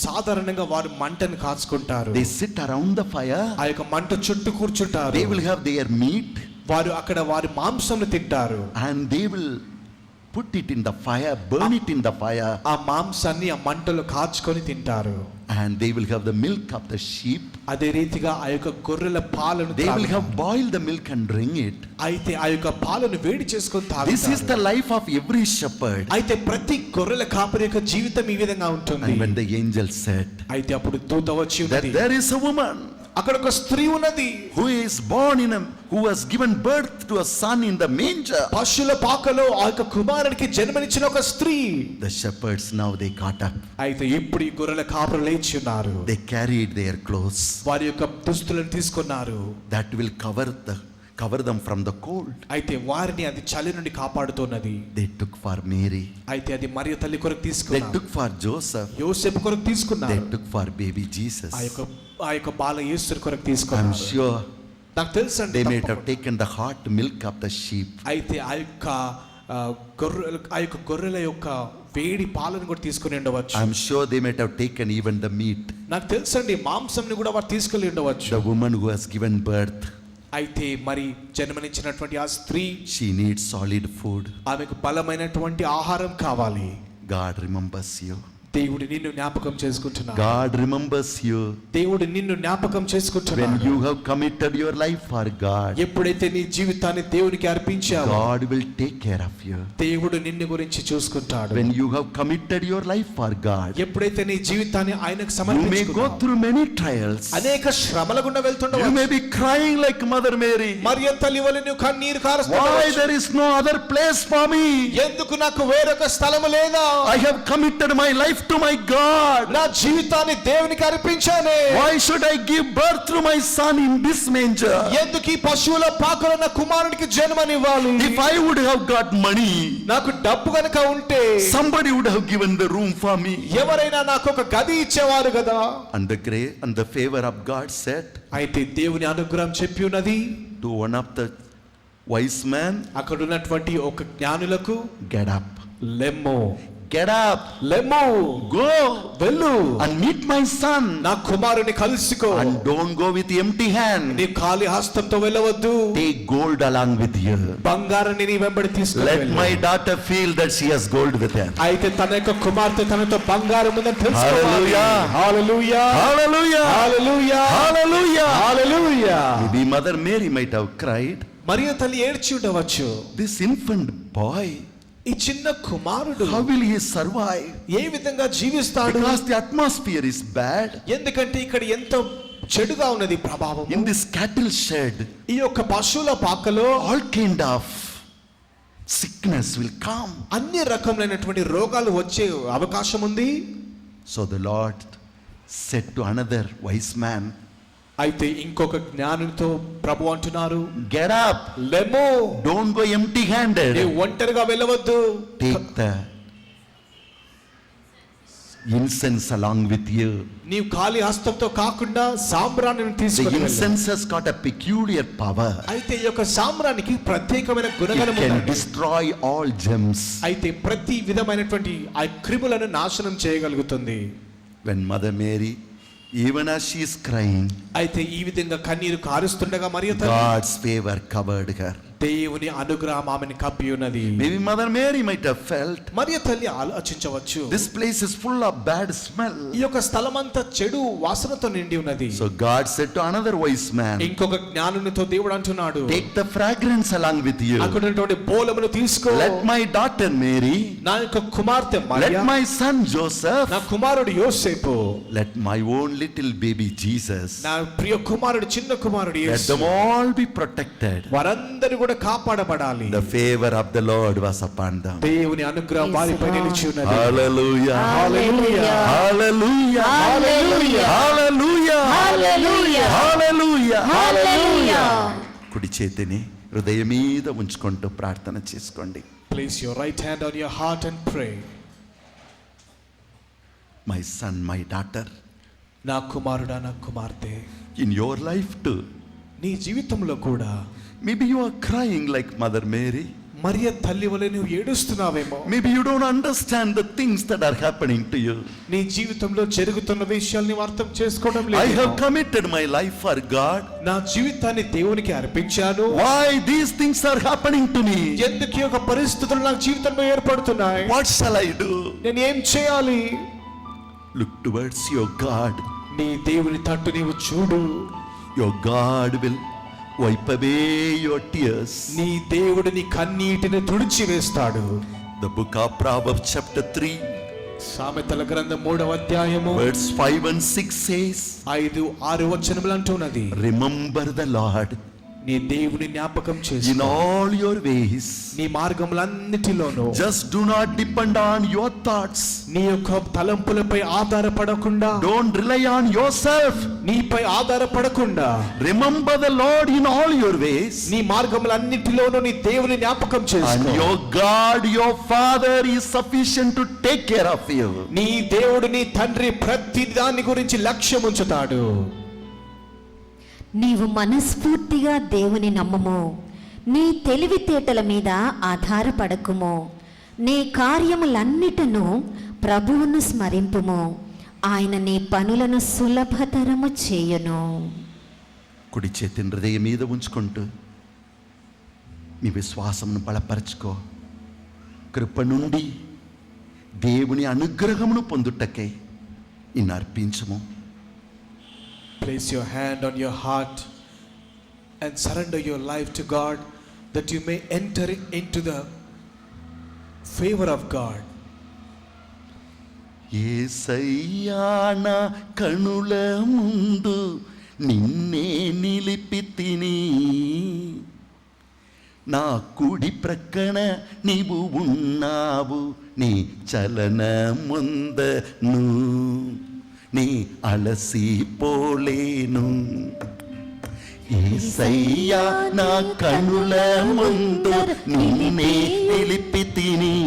సాధారణంగా వారు మంటను కాచుకుంటారు. They sit around the fire. ఆ యొక్క మంట చుట్టూ కూర్చుంటారు. They will have their meat. వారు అక్కడ వారి మాంసంను తింటారు. And they will put it in the fire, burn it in the fire. ఆ మాంసాన్ని ఆ మంటలో కాచుకొని తింటారు. And they will have the milk of the sheep. అదే రీతిగా ఆ యొక్క గొర్రెల పాలను They will have boiled the milk and drink it. అయితే ఆ యొక్క పాలను వేడి చేసుకొని తాగుతారు. This is the life of every shepherd. అయితే ప్రతి గొర్రెల కాపరి యొక్క జీవితం ఈ విధంగా ఉంటుంది. And when the angel said అయితే అప్పుడు దూత వచ్చి that ఉన్నది, there is a woman అక్కడ ఒక స్త్రీ ఉన్నది, who is born who has given birth to a son in the manger. పశువుల పాకలో ఆ యొక్క కుమారునికి జన్మనిచ్చిన ఒక స్త్రీ. The shepherds now they caught up. అయితే ఇప్పుడు ఈ గొర్రెల కాపరులు లేచి ఉన్నారు. They carried their clothes. వారి యొక్క దుస్తులను తీసుకున్నారు. That will cover them from the cold. అయితే వారిని అది చలి నుండి కాపాడుతున్నది. They took for Mary. అయితే అది మరియ తల్లి కొరకు They తీసుకున్నారు. took for Joseph. యోసేపు కొరకు They తీసుకున్నారు. took for baby Jesus. ఆ యొక్క బాల యేసు కొరకు I'm తీసుకున్నారు. sure నాకు తెలుసండి they might have taken the hot milk of the sheep. అయితే ఆ యొక్క గొర్రెల యొక్క వేడి పాలను కూడా తీసుకుని ఉండవచ్చు. I'm sure they might have taken even the meat. నాకు తెలుసండి మాంసంని కూడా వారు తీసుకెళ్ళి ఉండవచ్చు. The woman who has given birth, అయితే మరి జన్మనిచ్చినటువంటి ఆ స్త్రీ, she needs solid food. ఆమెకు బలమైనటువంటి ఆహారం కావాలి. God remembers you. దేవుడు నిన్ను జ్ఞాపకం చేసుకుంటున్నాడు. God remembers you. దేవుడు నిన్ను జ్ఞాపకం చేసుకుంటున్నాడు. When you have committed your life for God, ఎప్పుడైతే నీ జీవితాన్ని దేవునికి అర్పించావో, God will take care of you. దేవుడు నిన్ను గురించి చూసుకుంటాడు. When you have committed your life for God, ఎప్పుడైతే నీ జీవితాన్ని ఆయనకు you may సమర్పించుకున్నావో, go through many trials. అనేక శ్రమల గుండా You వెళ్తుండవచ్చు. may be crying like Mother Mary. మరియ తల్లి వలె నువ్వు కన్నీరు Why కారుస్తున్నావు. there is no other place for me? ఎందుకు నాకు వేరొక స్థలము లేదా? I have committed my life to my God. నా జీవితాన్ని దేవునికి అర్పించానే. Why should I give birth to my son in this manger? ఎందుకు ఈ పశువుల పాకలో నా కుమారునికి జన్మనివ్వాలి? If I would have got money, నాకు డబ్బు గనుక ఉంటే somebody would have given the room for me. ఎవరైనా నాకు ఒక గది ఇచ్చేవారు కదా. And the favor of God said అయితే దేవుని అనుగ్రహం చెప్పి ఉన్నది to one of the wise men, అక్కడ ఉన్నటువంటి ఒక జ్ఞానులకు, get up. లెమ్ము, Get up. లెమ్ము, Go. వెళ్ళు, And meet my son. నా కుమారుని కలుసుకో. And don't go with empty hand. నీ ఖాళీ హస్తంతో వెళ్ళవద్దు. Take gold along with you. బంగారాన్ని నీ వెంబడి తీసుకొని Let వెళ్ళు. my daughter feel that she has gold with her. అయితే తన యొక్క కుమార్తె తనతో బంగారం ఉందని తెలుసుకోవాలి. Hallelujah. Hallelujah, Hallelujah. Hallelujah, Hallelujah. Hallelujah. Maybe Mother Mary might have cried. మరియ తల్లి ఏడ్చి ఉండవచ్చు. This infant boy, ఈ చిన్న కుమారుడు how will he survive? ఏ విధంగా జీవిస్తాడు? Because the atmosphere is bad. ఎందుకంటే ఇక్కడ ఎంతో చెడుగా ఉన్నది ప్రభావం. In this cattle shed, ఈ యొక్క పశువుల పాకలో all kind of sickness will come. అన్ని రకములైనటువంటి రోగాలు వచ్చే అవకాశం ఉంది. So the Lord said to another wise man, అయితే ఇంకొక జ్ఞానితో ప్రభు అంటున్నారు, get up. లెమ్ము, Don't go empty handed. నీవు ఒంటరిగా వెళ్ళవద్దు. Take the incense along with you. నీవు ఖాళీ హస్తంతో కాకుండా సాంబ్రాణిని The తీసుకొని వెళ్ళు. incense has got a peculiar power. అయితే ఈ యొక్క సాంబ్రానికి ప్రత్యేకమైన It గుణగణం can ఉంది. destroy all germs. అయితే ప్రతి విధమైనటువంటి ఆ క్రిములను నాశనం చేయగలుగుతుంది. When Mother Mary, even as she is crying, అయితే ఈ విధంగా కన్నీరు కారుస్తుండగా మరియ తల్లి, God's favor covered her. దేవుని అనుగ్రహం ఆమెను కప్పి ఉన్నది. Maybe Mother Mary might have felt, మరియ తల్లి ఆలోచించవచ్చు, this place is full of bad smell. ఈ యొక్క స్థలమంతా చెడు వాసనతో నిండి ఉన్నది. So God said to another wise man, ఇంకొక జ్ఞానునితో దేవుడు అంటున్నాడు, take the fragrance along with you. అక్కడ ఉన్నటువంటి బోలమును తీసుకో. Let my daughter Mary, నా యొక్క కుమార్తె మరియ, let my son Joseph, నా కుమారుడు యోసేపు, let my own little baby Jesus, నా ప్రియ కుమారుడు చిన్న కుమారుడు let Yesu, them all be protected. వారందరూ కూడా కాపాడబడాలి. The favor of the Lord was upon them. దేవుని అనుగ్రహం వారిపై నిలిచి ఉన్నది. Hallelujah. హల్లెలూయా, Hallelujah. హల్లెలూయా, Hallelujah. Hallelujah. Hallelujah. Hallelujah. కుడి చేతిని హృదయం మీద ఉంచుకుంటూ ప్రార్థన చేసుకోండి. Place your right hand on your heart and pray. My son, my daughter, నా కుమారుడా, నా కుమార్తె, in your life too, నీ జీవితంలో కూడా maybe you are crying like Mother Mary. మరియ తల్లి వలె నువ్వు ఏడుస్తున్నావేమో. Maybe you don't understand the things that are happening to you. నీ జీవితంలో జరుగుతున్న విషయాలు నీవు అర్థం చేసుకోవడం I లేదు. have committed my life for God. నా జీవితాన్ని దేవునికి అర్పించాను. Why these things are happening to me? ఎందుకు ఈ యొక్క పరిస్థితులు నా జీవితంలో ఏర్పడుతున్నాయి? What shall I do? నేను ఏం చేయాలి? Look towards your God. నీ దేవుని తట్టు నీవు చూడు. Your God will wipe away your tears. నీ దేవుడు నీ కన్నీటిని తుడిచి వేస్తాడు. The book of Proverbs chapter 3 సామెతల గ్రంథం 3వ అధ్యాయము verse 5 and 6 says, 5-6 వచనములు అంటున్నది, remember the Lord నీ దేవుని జ్ఞాపకం in చేసుకో all your ways. నీ మార్గములన్నిటిలోనూ. Just do not depend on your thoughts. నీ యొక్క తలంపులపై ఆధారపడకుండా, Don't rely on yourself. నీపై ఆధారపడకుండా Remember the Lord in all your ways. నీ మార్గములన్నిటిలోనూ నీ దేవుని జ్ఞాపకం And చేసుకో. your God, your Father is sufficient to take care of you. నీ దేవుడు నీ తండ్రి ప్రతి దాని గురించి లక్ష్యం ఉంచుతాడు. నీవు మనస్ఫూర్తిగా దేవుని నమ్మము, నీ తెలివితేటల మీద ఆధారపడకుము, నీ కార్యములన్నిటను ప్రభువును స్మరింపుము, ఆయన నీ పనులను సులభతరము చేయును. కుడి చేతిని హృదయం మీద ఉంచుకుంటూ నీ విశ్వాసమును బలపరచుకో. కృప నుండి దేవుని అనుగ్రహమును పొందుటకై నిన్ను అర్పించుము. Place your hand on your heart and surrender your life to God, that you may enter into the favor of God. యేసయ్యా నా కనుల ముందు నిన్నే నిలిపితిని, నా కుడి ప్రక్కన నీవు ఉన్నావు, నీ చలనముందను నీ అలసిపోలేను. యేసయ్యా నా కనుల ముందు నిన్నే నిలిపితిని,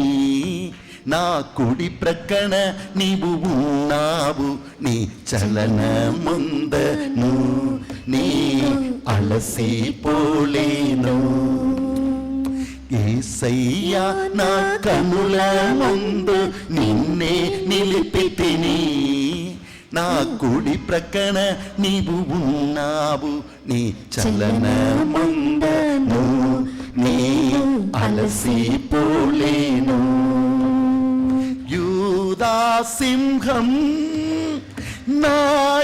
నా కుడి ప్రక్కన నీవు ఉన్నావు, నీ చలనముందను నీ అలసిపోలేను. యేసయ్యా నా కనుల ముందు నిన్నే నిలిపితిని, నా కుడి ప్రక్కన నీవు ఉన్నావు, నీ చలనముందను నీ అలసిపోలేను. యూదా సింహం నా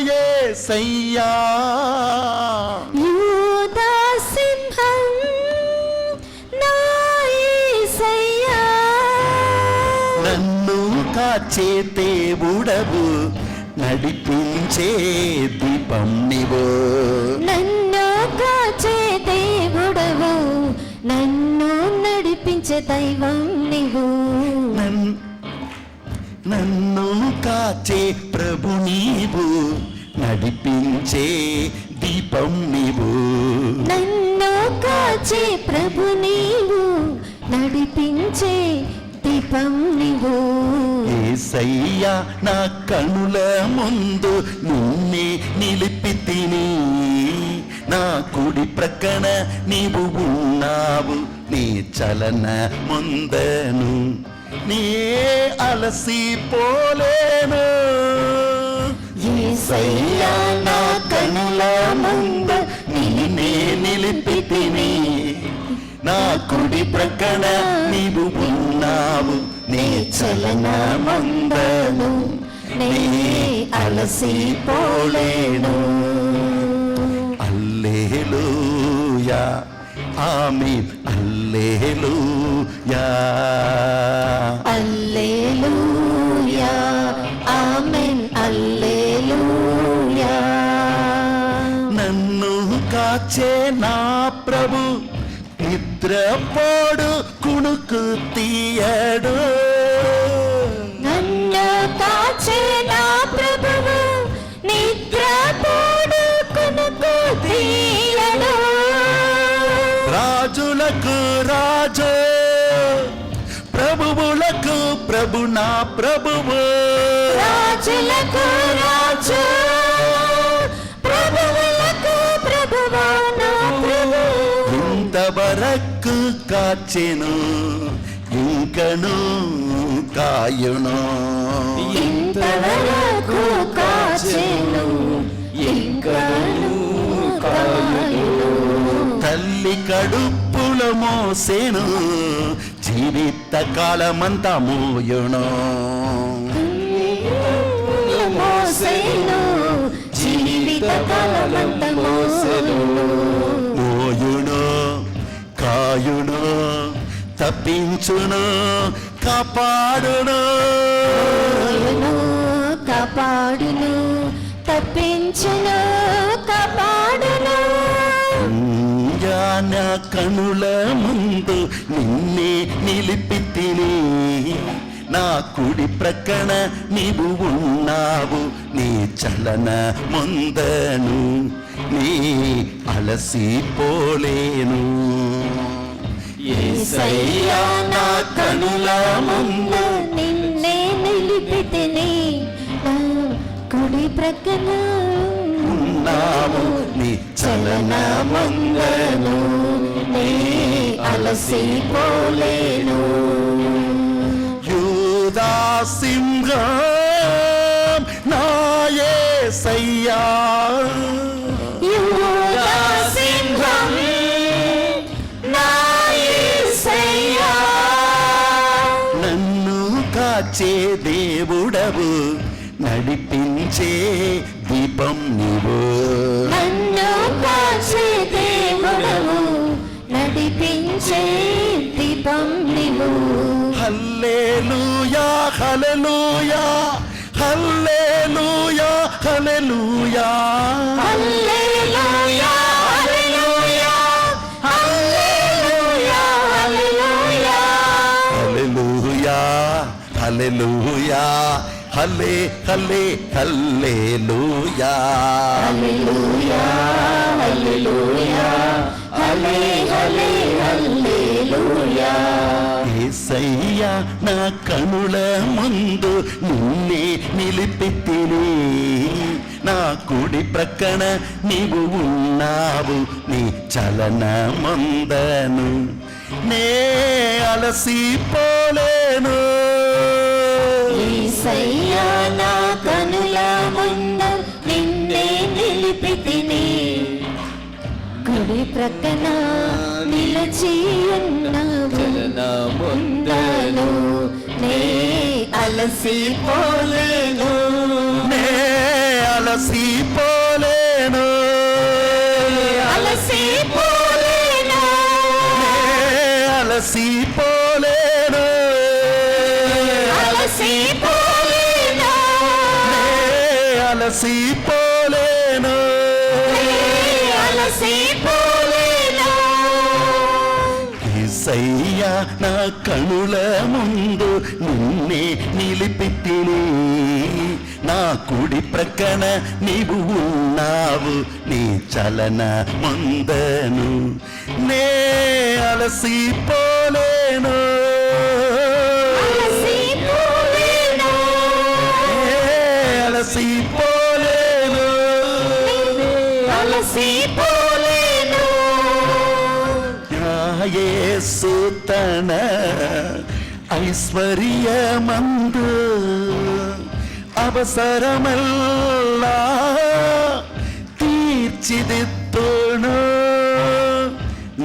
యేసయ్యా, యూదా సింహం నా యేసయ్యా, నన్ను కాచే దేవుడవు, నడిపించే దీపం నీవు. నన్ను కాచే దేవుడవు, నన్ను నడిపించే దైవం నీవు. నన్ను కాచే ప్రభు నీవు, నడిపించే దీపం నీవు. నన్ను కాచే ప్రభు నీవు, నడిపించే దీపం నీవు. యేసయ్యా నా కనుల ముందు నిన్నే నిలిపితిని, నా కుడి ప్రక్కన నీవు ఉన్నావు, నీ చలన ముందను నీ అలసిపోలేను. యేసయ్యా నా కనుల ముందు నిన్నే నిలిపితిని, నా కుడి ప్రక్కన నీవు ఉన్నావు, నీ చలనమందను నీ అలసిపోలేను. అల్లెలూయా ఆమేన్, అల్లెలూయా హల్లెలూయా ఆమేన్, హల్లెలూయా. నన్ను కాచే నా ప్రభు, నిద్రపోడు కుణుకు తీయడు. నన్ను కాచే నా ప్రభువు, నిద్రపోడు కునుకు తీయడు. రాజులకు రాజు, ప్రభువులకు ప్రభు నా ప్రభువు. రాజులకు రాజు, ప్రభువులకు ప్రభువు నా ప్రభువు. ఇంతవరకు కాచెను ఇంకను కాయును. ఇంతవరకు కాచెను ఇంకను కాయును. తల్లి కడుపులో మోసేను జీవిత కాలమంతా మోయును. మోసేను జీవిత కాలమంతా మోసెను. మోయును కాయును తప్పించును కాపాడును. మోయును కాపాడును తప్పించును కాపాడును. నా కనుల ముందు నిన్నే నిలిపి తిని నా కుడి ప్రక్కన నీవు ఉన్నావు. నీ చలన ముందను నీ అలసిపోలేను. యేసయ్యా నా కనుల ముందు నిన్నే నిలిపితిని నా కుడి ప్రక్కన ఉన్నావు. నీ చలన మంగను నే అలసిపోలేను. యూదా సింహం నా యేసయ్యా. యూదా సింహం నా యేసయ్యా. నన్ను కాచే దేవుడవు నడిపించే దీపం నీవు. నన్ను కాచే దేవుడవు నడిపించే దీపం నీవు. హల్లెలూయా హల్లెలూయా హల్లెలూయా హల్లెలూయా హల్లెలూయా హల్లెలూయా హల్లెలూయా హల్లెలూయా. హల్లెలూయా హల్లే హల్లే హల్లెలూయా. హల్లెలూయా హల్లెలూయా హల్లే హల్లే హల్లెలూయా. యేసయ్యా నా కనుల ముందు నిన్నే నిలిపెత్తిని నా కుడి ప్రక్కన నీవు ఉన్నావు. నీ చలన మందను నే అలసిపోలేను. యేసయ్యా నా కనుల ముందు నిన్నే నిలిపితిని కుడి ప్రక్కన నిలిచి ఉన్నావు. ముందను నే అలసిపోలేను. నే అలసిపోలేను. అలసిపోలేను. నే అలసిపోలేను. అలసిపోలేను. నే అలసిపోలేను. అలసిపోలేను. యేసయ్యా నా కనుల ముందు నిన్నే నిలిపెత్తిని నా కుడి ప్రక్కన నీవు ఉన్నావు. నీ చలన మందను నే అలసిపోలేను. అలసిపోలేను. నే అలసిపోలేను. అలసిపోలేను. నా యేసు తన ఐశ్వర్యమందు అవసరమల్లా తీర్చిదిద్దును.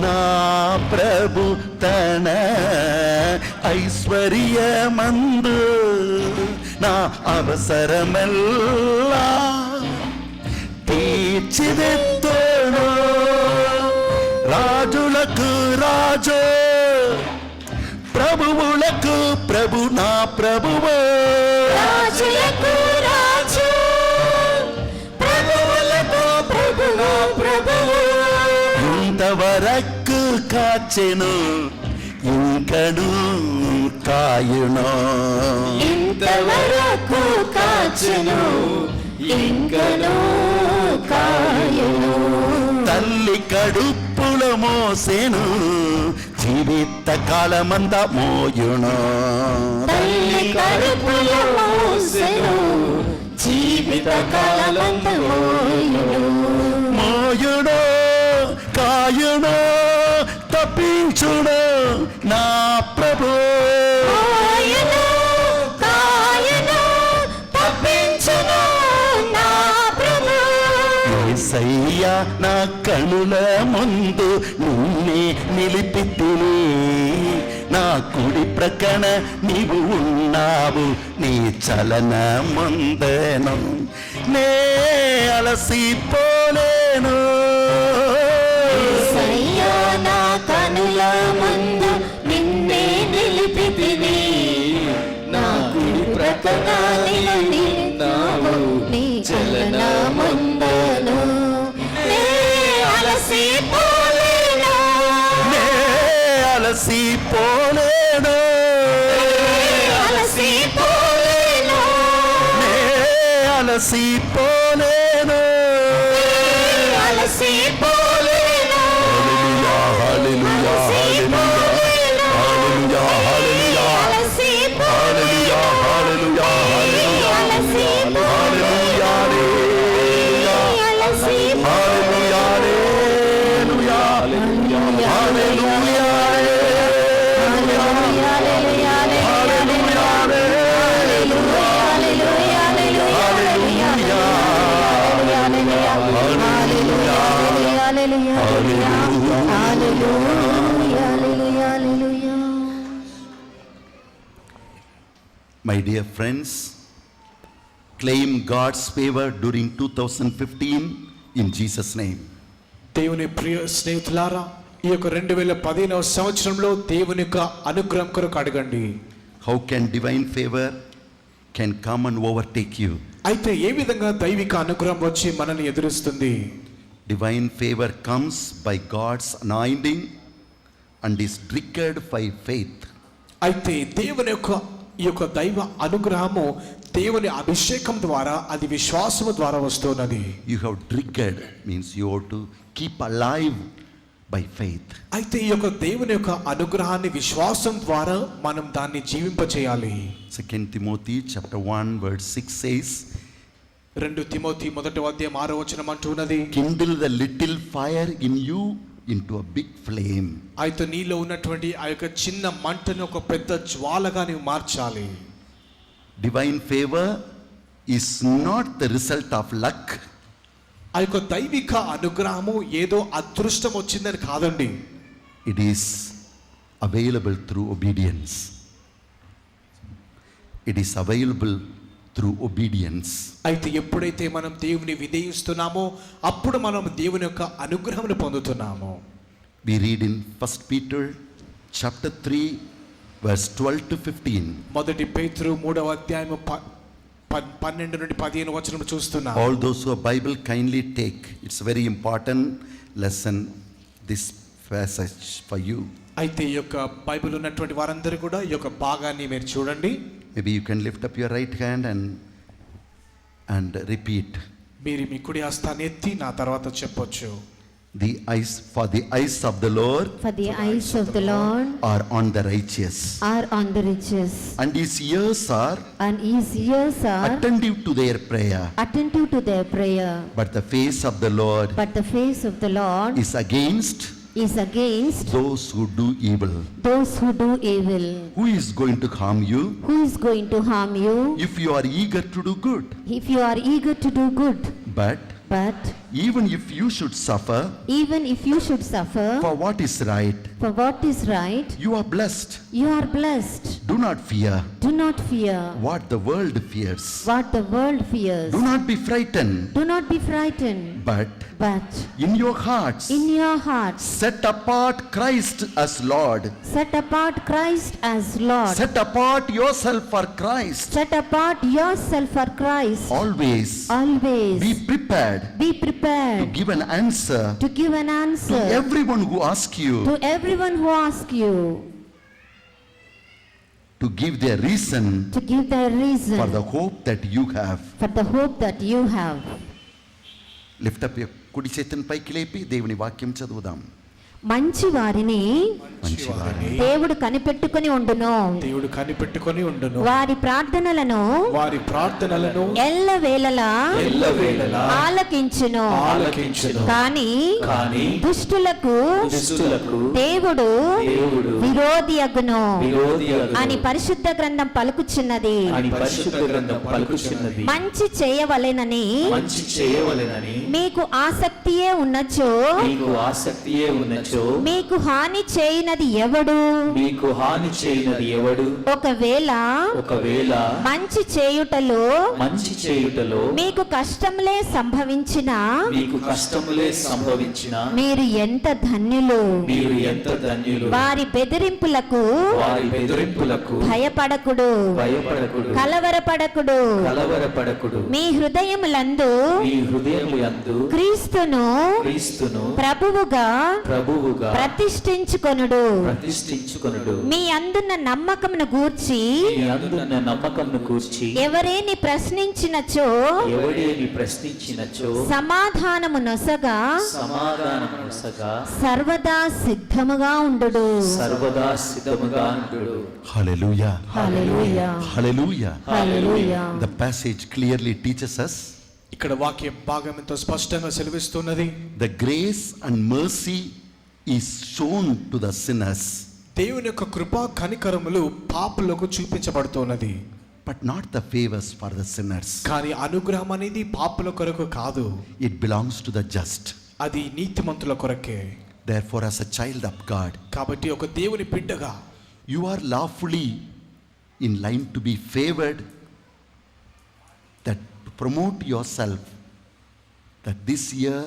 నా ప్రభు తన ఐశ్వర్యమందు నా అవసరమల్లా తీర్చిదిద్దును. రాజులకు రాజు ప్రభువులకు ప్రభు నా ప్రభువు. రాజులకు రాజు ప్రభువులకు ప్రభువు ప్రభువు. ఇంతవరకు కాచెను ఇంకను కాయును. ఇంతవరకు కాచెను ఇంకను కాయును. తల్లి కడుపులో మోసేను జీవిత కాలమంతా మోయును. తల్లి కడుపులో మోసెను జీవిత కాలమంతా మోయును. మోయును కాయును తప్పించును నా ప్రభు. ఆయను కాయను తప్పించును నా ప్రభు. యేసయ్యా నా కనుల ముందు నిన్నే నిలిపితిని, నా కుడి ప్రక్కన నీవు ఉన్నావు, నీ చలన ముందను నే అలసిపోలేను. యేసయ్యా నా కనుల ముందు నిన్నే నిలిపితిని, నా కుడి ప్రక్కన నీవున్నావు, నీ చలన ముందను నే అలసిపోలేను. నే అలసిపోలేను. అలసిపోలేను. నే అలసిపోలేను. అలసిపోలేను. హల్లెలూయా, హల్లెలూయా, హల్లెలూయా, హల్లెలూయా, హల్లెలూయా, హల్లెలూయా, హల్లెలూయా, హల్లెలూయా, హల్లెలూయా, హల్లెలూయా, హల్లెలూయా. My dear friends, claim God's favor during 2015 in Jesus' name. దేవుని ప్రియ స్నేహితులారా, ఈ యొక్క 2015వ సంవత్సరంలో దేవుని యొక్క అనుగ్రహం కొరకు అడగండి. How can divine favor can come and overtake you? అయితే ఏ విధంగా దైవిక అనుగ్రహం వచ్చి మనల్ని ఎదురుస్తుంది? Divine favor comes by God's anointing and is triggered by faith. అయితే దేవుని యొక్క ఈ యొక్క దైవ అనుగ్రహము దేవుని అభిషేకం ద్వారా, అది విశ్వాసము ద్వారా వస్తున్నది. You have triggered means you have to keep alive by faith. అయితే ఈ యొక్క దేవుని యొక్క అనుగ్రహాన్ని విశ్వాసం ద్వారా మనం దాన్ని జీవింపచేయాలి. 2 Timothy chapter 1 verse 6 says, 2 Timothy 1:6 అంటున్నది, kindle the little fire in you into a big flame. అయితే నీలో ఉన్నటువంటి ఆ యొక్క చిన్న మంటను ఒక పెద్ద జ్వాలగా నీవు మార్చాలి. Divine favor is not the result of luck. ఆ యొక్క దైవిక అనుగ్రహము ఏదో అదృష్టం వచ్చిందని కాదండి. It is available through obedience. It is available through obedience. అయితే ఎప్పుడైతే మనం దేవుని విధేయిస్తున్నామో అప్పుడు మనం దేవుని యొక్క అనుగ్రహమును పొందుతున్నాము. We read in 1 Peter chapter 3 verse 12 to 15. మొదటి పేతురు 3:12 నుండి 15 చూస్తున్నాం. All those who have Bible kindly take. It's a very important lesson, this passage for you. అయితే ఈ యొక్క బైబిల్ ఉన్నటువంటి వారందరూ కూడా ఈ యొక్క భాగాన్ని మీరు చూడండి. Maybe you can lift up your right hand and repeat. మీరు మీ కుడి హస్తాన్ని ఎత్తి నా తర్వాత చెప్పొచ్చు. The eyes of the Lord For the eyes of the Lord are on the righteous, are on the righteous, and his ears are and his ears are attentive to their prayer. attentive to their prayer. But the face of the Lord But the face of the Lord is against is against those who do evil. those who do evil. Who is going to harm you Who is going to harm you if you are eager to do good? if you are eager to do good? But But even if you should suffer even if you should suffer for what is right, for what is right, you are blessed. you are blessed. Do not fear Do not fear what the world fears. what the world fears. Do not be frightened, Do not be frightened, but but in your hearts in your hearts set apart Christ as Lord. set apart Christ as Lord. Set apart yourself for Christ. Set apart yourself for Christ. Always Always be prepared be to prepared give an answer to give an to answer everyone who asks you, to everyone who asks you, to give their reason to give their reason for the hope that you have. for the hope that you have. Lift up కుడి చేతిని పైకి లేపి దేవుని వాక్యం చదువుదాం. మంచి వారిని మంచివారిని దేవుడు కనిపెట్టుకుని ఉండును. దేవుడు కనిపెట్టుకొని ఉండును. వారి ప్రార్థనలను వారి ప్రార్థనలను ఎల్లవేళలా ఎల్లవేళలా ఆలకించును. ఆలకించును. కానీ కానీ దుష్టులకు దుష్టులకు దేవుడు దేవుడు విరోధియగును విరోధియగును అని పరిశుద్ధ గ్రంథం పలుకుచున్నది. అని పరిశుద్ధ గ్రంథం పలుకుచున్నది. మంచి చేయవలెనని మంచి చేయవలెనని మీకు ఆసక్తియే ఉన్నచో మీకు ఆసక్తియే ఉన్నచో మీకు హాని చేయనది ఎవడు? మీకు హాని చేయనది ఎవడు? ఒకవేళ మంచి చేయుటలో మంచి చేయుటలో మీకు కష్టములే సంభవించిన మీకు కష్టములే సంభవించిన మీరు ఎంత ధన్యులు. మీరు ఎంత ధన్యులు. వారి బెదిరింపులకు వారి బెదిరింపులకు భయపడకుడు, భయపడకుడు, కలవరపడకుడు. కలవరపడకుడు. మీ హృదయములందు మీ హృదయములందు క్రీస్తును ప్రభువుగా ప్రతిష్ఠించుకొనుడు. మీ అందున్న నమ్మకమును గూర్చి ఎవరేని ప్రశ్నించినచో సమాధానము నొసగా సర్వదా సిద్ధముగా ఉండుడు. Hallelujah. Hallelujah. Hallelujah. Hallelujah. The passage clearly teaches us ఇక్కడ వాక్య భాగం ఎంతో స్పష్టంగా సెలవిస్తున్నది. the grace and mercy is shown to the sinners, దేవుని యొక్క కృపా కనికరములు పాపులకు చూపించబడుతున్నది. but not the favors for the sinners. కానీ అనుగ్రహం అనేది పాపుల కొరకు కాదు, It belongs to the just. అది నీతిమంతుల కొరకే. Therefore, as a child of God, కాబట్టి ఒక దేవుని బిడ్డగా you are lawfully in line to be favored, that to promote yourself, that this year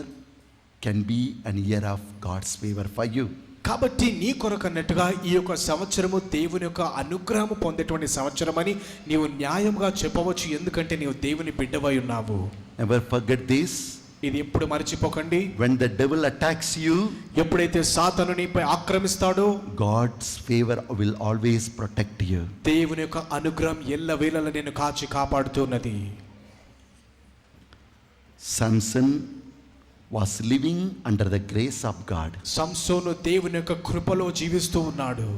can be an year of God's favor for you. కాబట్టి నీ కొరకు అన్నట్టుగా ఈ యొక్క సంవత్సరము దేవుని యొక్క అనుగ్రహము పొందేటువంటి సంవత్సరం అని నీవు న్యాయంగా చెప్పవచ్చు. ఎందుకంటే నీవు దేవుని బిడ్డవై ఉన్నావు. Never forget this. ఇది ఎప్పుడు మర్చిపోకండి. When the devil attacks you, ఎప్పుడైతే సాతాను నీపై ఆక్రమిస్తాడో God's favor will always protect you. దేవుని యొక్క అనుగ్రహం ఎల్లవేళలా నేను కాచి కాపాడుతున్నది. Samson was living under the grace of God. సంసోను దేవుని యొక్క కృపలో జీవిస్తూ ఉన్నాడు.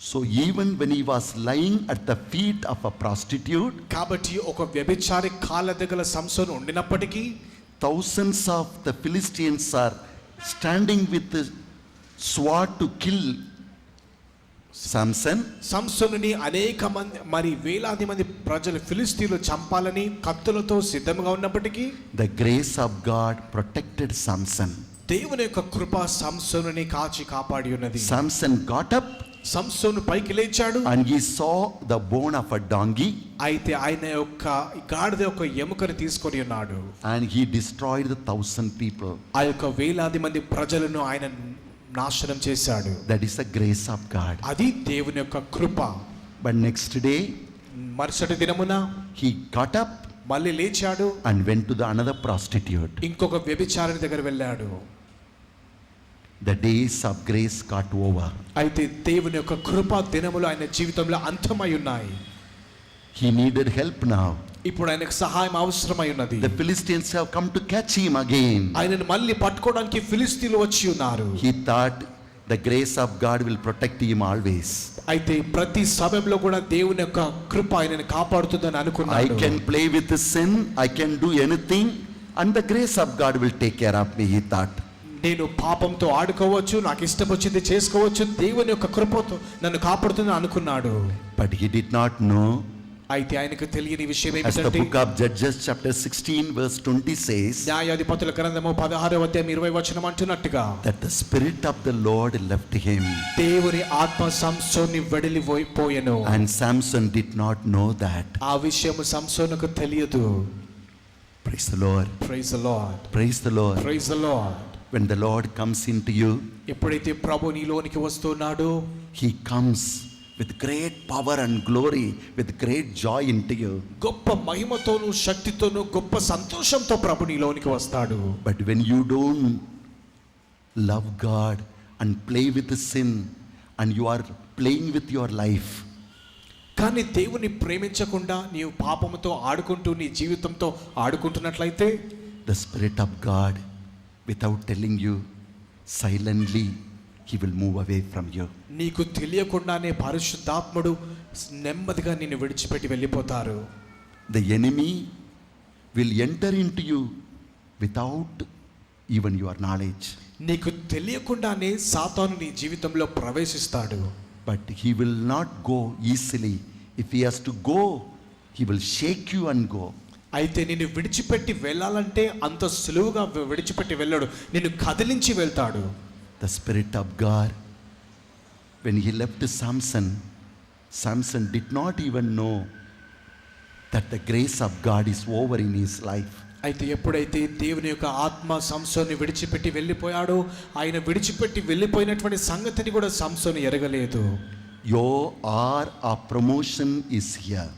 So even when he was lying at the feet of a prostitute, కాబట్టి ఒక వ్యభిచారి కాళ్ళ దగ్గర సంసోను ఉండినప్పటికీ thousands of the Philistines are standing with the sword to kill Samson. సంసోనుని అనేక మంది వేలాది మంది ప్రజలు ఫిలిస్తీన్లు చంపాలని కత్తులతో సిద్ధంగా ఉన్నప్పటికీ The grace of God protected Samson. దేవుని యొక్క కృప సంసోనుని కాచి కాపాడి ఉన్నది. Samson got up సంసోను పైకి లేచాడు. and he saw the bone of a donkey, అయితే ఆయన యొక్క గాడిద యొక్క ఎముకను తీసుకొని ఉన్నాడు. and he destroyed the 1,000 people. ఆ యొక్క వేలాది మంది ప్రజలను ఆయన నాశనం చేశాడు. That is the grace of God. అది దేవుని యొక్క కృప. But next day మరుసటి దినమున he got up మళ్ళీ లేచాడు. and went to the another prostitute. ఇంకొక వ్యభిచారిణి దగ్గర వెళ్ళాడు. The days of grace got over. అయితే దేవుని యొక్క కృప దినములు ఆయన జీవితంలో అంతమై ఉన్నాయి. He needed help now. ఇప్పుడు ఆయనకు సహాయం అవసరమై ఉన్నది. The Philistines have come to catch him again. ఆయనను మళ్ళీ పట్టుకోవడానికి ఫిలిస్తీన్లు వచ్చి ఉన్నారు. He thought the grace of God will protect him always. అయితే ప్రతి సమయంలో కూడా దేవుని యొక్క కృప ఆయనను కాపాడుతుందని I అనుకున్నాడు. can play with sin, I can do anything, and the grace of God will take care of me, he thought. నేను పాపంతో ఆడుకోవచ్చు, నాకు ఇష్టం వచ్చింది చేసుకోవచ్చు, దేవుని యొక్క కృపతో నన్ను కాపాడుతుందని అనుకున్నాడు. But he did not know, అయితే ఆయనకు తెలియని విషయం as the ఏమిటంటే book of Judges chapter 16 verse 20 says, న్యాయాధిపతుల గ్రంథము 16వ అధ్యాయం 20వ వచనం అంటున్నట్టుగా that the spirit of the Lord left him, దేవుని ఆత్మ సంసోన్ని వెడలిపోయెను. and Samson did not know that. ఆ విషయం సంసోనుకు తెలియదు. Praise the Lord. Praise the Lord. Praise the Lord. Praise the Lord. When the Lord comes into you, ఎప్పుడైతే ప్రభు నీలోనికి వస్తున్నాడో he comes with great power and glory, with great joy into you. గొప్ప మహిమతోను శక్తితోను గొప్ప సంతోషంతో ప్రభు నీలోనికి వస్తాడు. But when you don't love God and play with sin, and you are playing with your life, కానీ దేవుని ప్రేమించకుండా నీవు పాపముతో ఆడుకుంటూ నీ జీవితంతో ఆడుకుంటున్నట్లయితే the Spirit of God, without telling you, silently he will move away from you. నీకు తెలియకుండానే పరిశుద్ధాత్ముడు నెమ్మదిగా నిన్ను విడిచిపెట్టి వెళ్ళిపోతారు. The enemy will enter into you without even your knowledge. నీకు తెలియకుండానే సాతాను నీ జీవితంలో ప్రవేశిస్తాడు. But he will not go easily. If he has to go, he will shake you and go. అయితే నిన్ను విడిచిపెట్టి వెళ్ళాలంటే అంత సులువుగా విడిచిపెట్టి వెళ్ళాడు, నిన్ను కదిలించి వెళ్తాడు. The Spirit of God, when he left Samson, Samson did not even know that the grace of God is over in his life. అయితే ఎప్పుడైతే దేవుని యొక్క ఆత్మ సంసోన్ని విడిచిపెట్టి వెళ్ళిపోయాడో, ఆయన విడిచిపెట్టి వెళ్ళిపోయినటువంటి సంగతిని కూడా సంసోను ఎరగలేదు. Your or a promotion is here.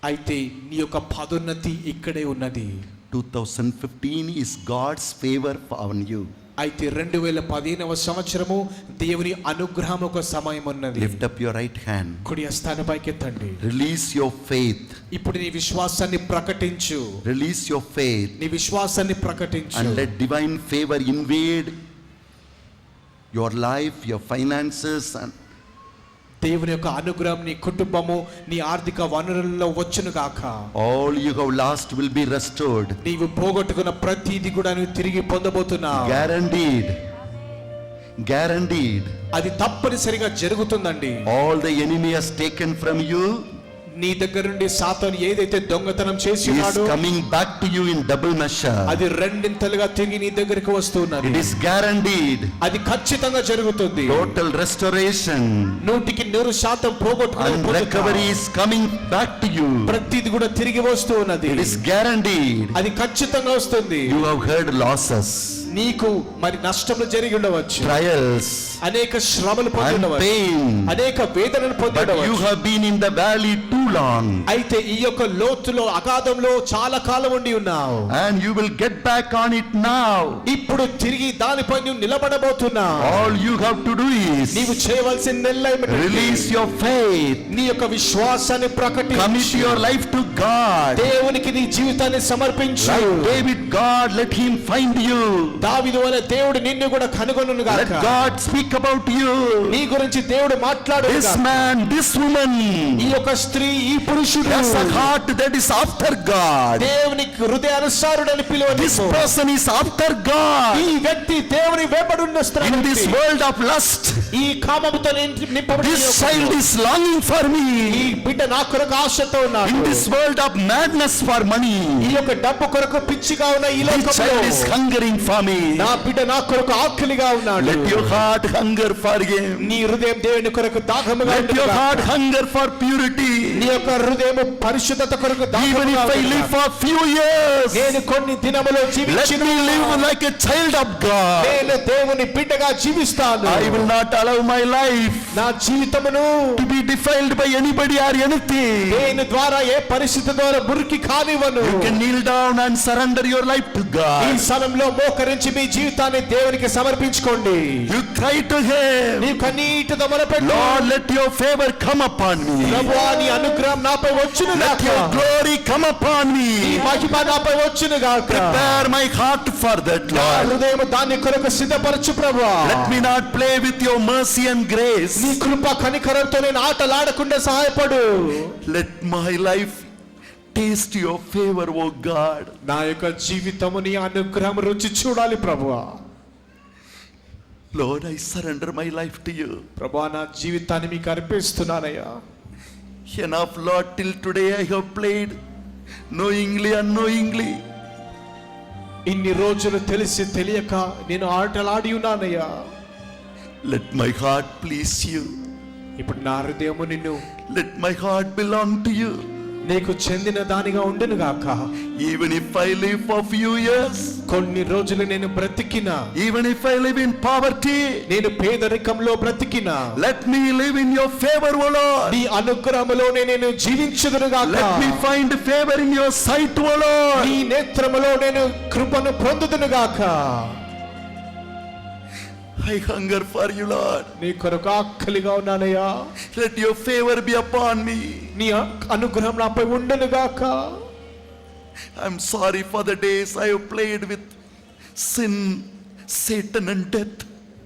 అయితే నీ యొక్క పదోన్నతి ఇక్కడే ఉన్నది. 2015 is God's favor on you. అయితే 2015వ సంవత్సరము దేవుని అనుగ్రహం ఒక సమయం ఉన్నది. Lift up your right hand. కుడి హస్తాన్ని పైకెత్తండి. Release your faith. ఇప్పుడు నీ విశ్వాసాన్ని ప్రకటించు. Release your faith. నీ విశ్వాసాన్ని ప్రకటించు. And let divine favor invade your life, your finances, and దేవుని యొక్క అనుగ్రహం నీ కుటుంబము, నీ ఆర్థిక వనరులలో వచ్చును గాక. all you have lost will be restored. నీవు పోగొట్టుకున్న ప్రతిది కూడా నువ్వు తిరిగి పొందబోతున్నావు. Guaranteed. Guaranteed. అది తప్పనిసరిగా జరుగుతుందండి. All the enemy has taken from you నీ దగ్గర నుండి సాతాను ఏదైతే దొంగతనం చేసి is ఉన్నాడో coming back to you in double measure. అది రెండింతలుగా తిరిగి నీ దగ్గరికి వస్తున్నది. It is guaranteed. అది ఖచ్చితంగా జరుగుతుంది. Total restoration 100% పోగొట్టుకున్న and recovery is coming back to you. ప్రతిది కూడా తిరిగి వస్తూ ఉన్నది. It is guaranteed. అది ఖచ్చితంగా వస్తుంది. You have heard losses, నీకు మరి నష్టములు జరిగి ఉండవచ్చు, trials అనేక శ్రమలు పొంది and ఉండవచ్చు, pain, అనేక వేదనలు పొంది but you ఉండవచ్చు. have been in the valley too long, అయితే ఈ యొక్క లోతులో అగాధంలో చాలా కాలం ఉండి ఉన్నావు. and you will get back on it now. ఇప్పుడు తిరిగి దానిపై నువ్వు నిలబడబోతున్నావు. All you have to do నీవు is చేయవలసిన release your faith, నీ యొక్క విశ్వాసాన్ని commit ప్రకటించు. your life to God. దేవునికి నీ జీవితాన్ని సమర్పించు. Like David, God, let him find you. దావీదు వలె దేవుడు నిన్ను కూడా కనుగొనును Let గాక. God speak about you. నీ గురించి దేవుడు మాట్లాడు. This man, this woman ఈ యొక్క స్త్రీ, ఈ పురుషుడు has a heart that is after God. దేవుని హృదయానుసారుడని పిలువని. This person is after God. ఈ వ్యక్తి దేవుని వెంబడున్న స్త్రీ. In this world of lust, ఈ కామముతో నింపబడిన this ఈ యొక్క child is longing for ఈ me. బిడ్డ నా కొరకు ఆశతో ఉన్నాడు. In this world of madness for money, ఈ యొక్క డబ్బు కొరకు పిచ్చిగా ఉన్న ఈ this child లోకంలో is hungering for me. నా బిడ్డ నా కొరకు ఆకలిగా ఉన్నాడు. Let your heart hunger for him. నీ హృదయం దేవుని కొరకు దాహముగా Let your ఉండుగాక. heart hunger for purity. నీ యొక్క హృదయం పరిశుద్ధత కొరకు Even దాహముగా if I live ఉండుగాక. for few years, నేను కొన్ని దినములు let జీవించిన me live like a child of God. నేను దేవుని బిడ్డగా జీవిస్తాను. I will not allow my life నా జీవితమును to be defiled by anybody or anything. నేను ద్వారా ఏ పరిస్థితి ద్వారా మురికి కానివ్వను. You can kneel down and surrender your life to ఈ God. సమయంలో మోకరించి మీ జీవితాన్ని దేవునికి సమర్పించుకోండి. You cry to him, నీ కన్నీటితో మొరపెట్టు. Lord, let your favor come upon me. ప్రభువా నీ అనుగ్రహం నాపై వచ్చును Let గాక. your glory come upon నీ me. మహిమ నాపై వచ్చును గాక. Prepare my heart for that, నా Lord. హృదయం దాని కొరకు సిద్ధపరచు ప్రభువా. Let me not play with your mercy and grace. నీ కృప కనికరంతో నేను ఆటలాడకుండా సహాయపడు. Let my life taste your favor, O God. నా యొక్క జీవితము నీ అనుగ్రహం రుచి చూడాలి ప్రభువా. Lord, I surrender my life to you. ప్రభువా నా జీవితాన్ని మీకు అర్పిస్తున్నానయ్యా. Enough, Lord, till today I have played knowingly, unknowingly. ఇన్ని రోజులు తెలిసి తెలియక నేను ఆటలాడి ఉన్నానయ్యా. Let my heart please you. ఇప్పుడు నా హృదయము నిన్ను Let my heart belong to you. నీకు చెందిన దానిగా ఉండును గాక. Even if I live for few years, కొన్ని రోజులు నేను బ్రతికినా, even if I live in poverty, నేను పేదరికంలో బ్రతికినా, let me live in your favor, O Lord. నీ అనుగ్రహములోనే నేను జీవించుదును గాక. Let me find favor in your sight, O Lord. నీ నేత్రములో నేను కృపను పొందుదును గాక. I hunger for you, Lord. నీ కొరకు ఆకలిగా ఉన్నానయ్యా. Let your favor be upon me. నీ అనుగ్రహం నాపై ఉండును గాక. I'm sorry for the days I have played with sin, Satan and death.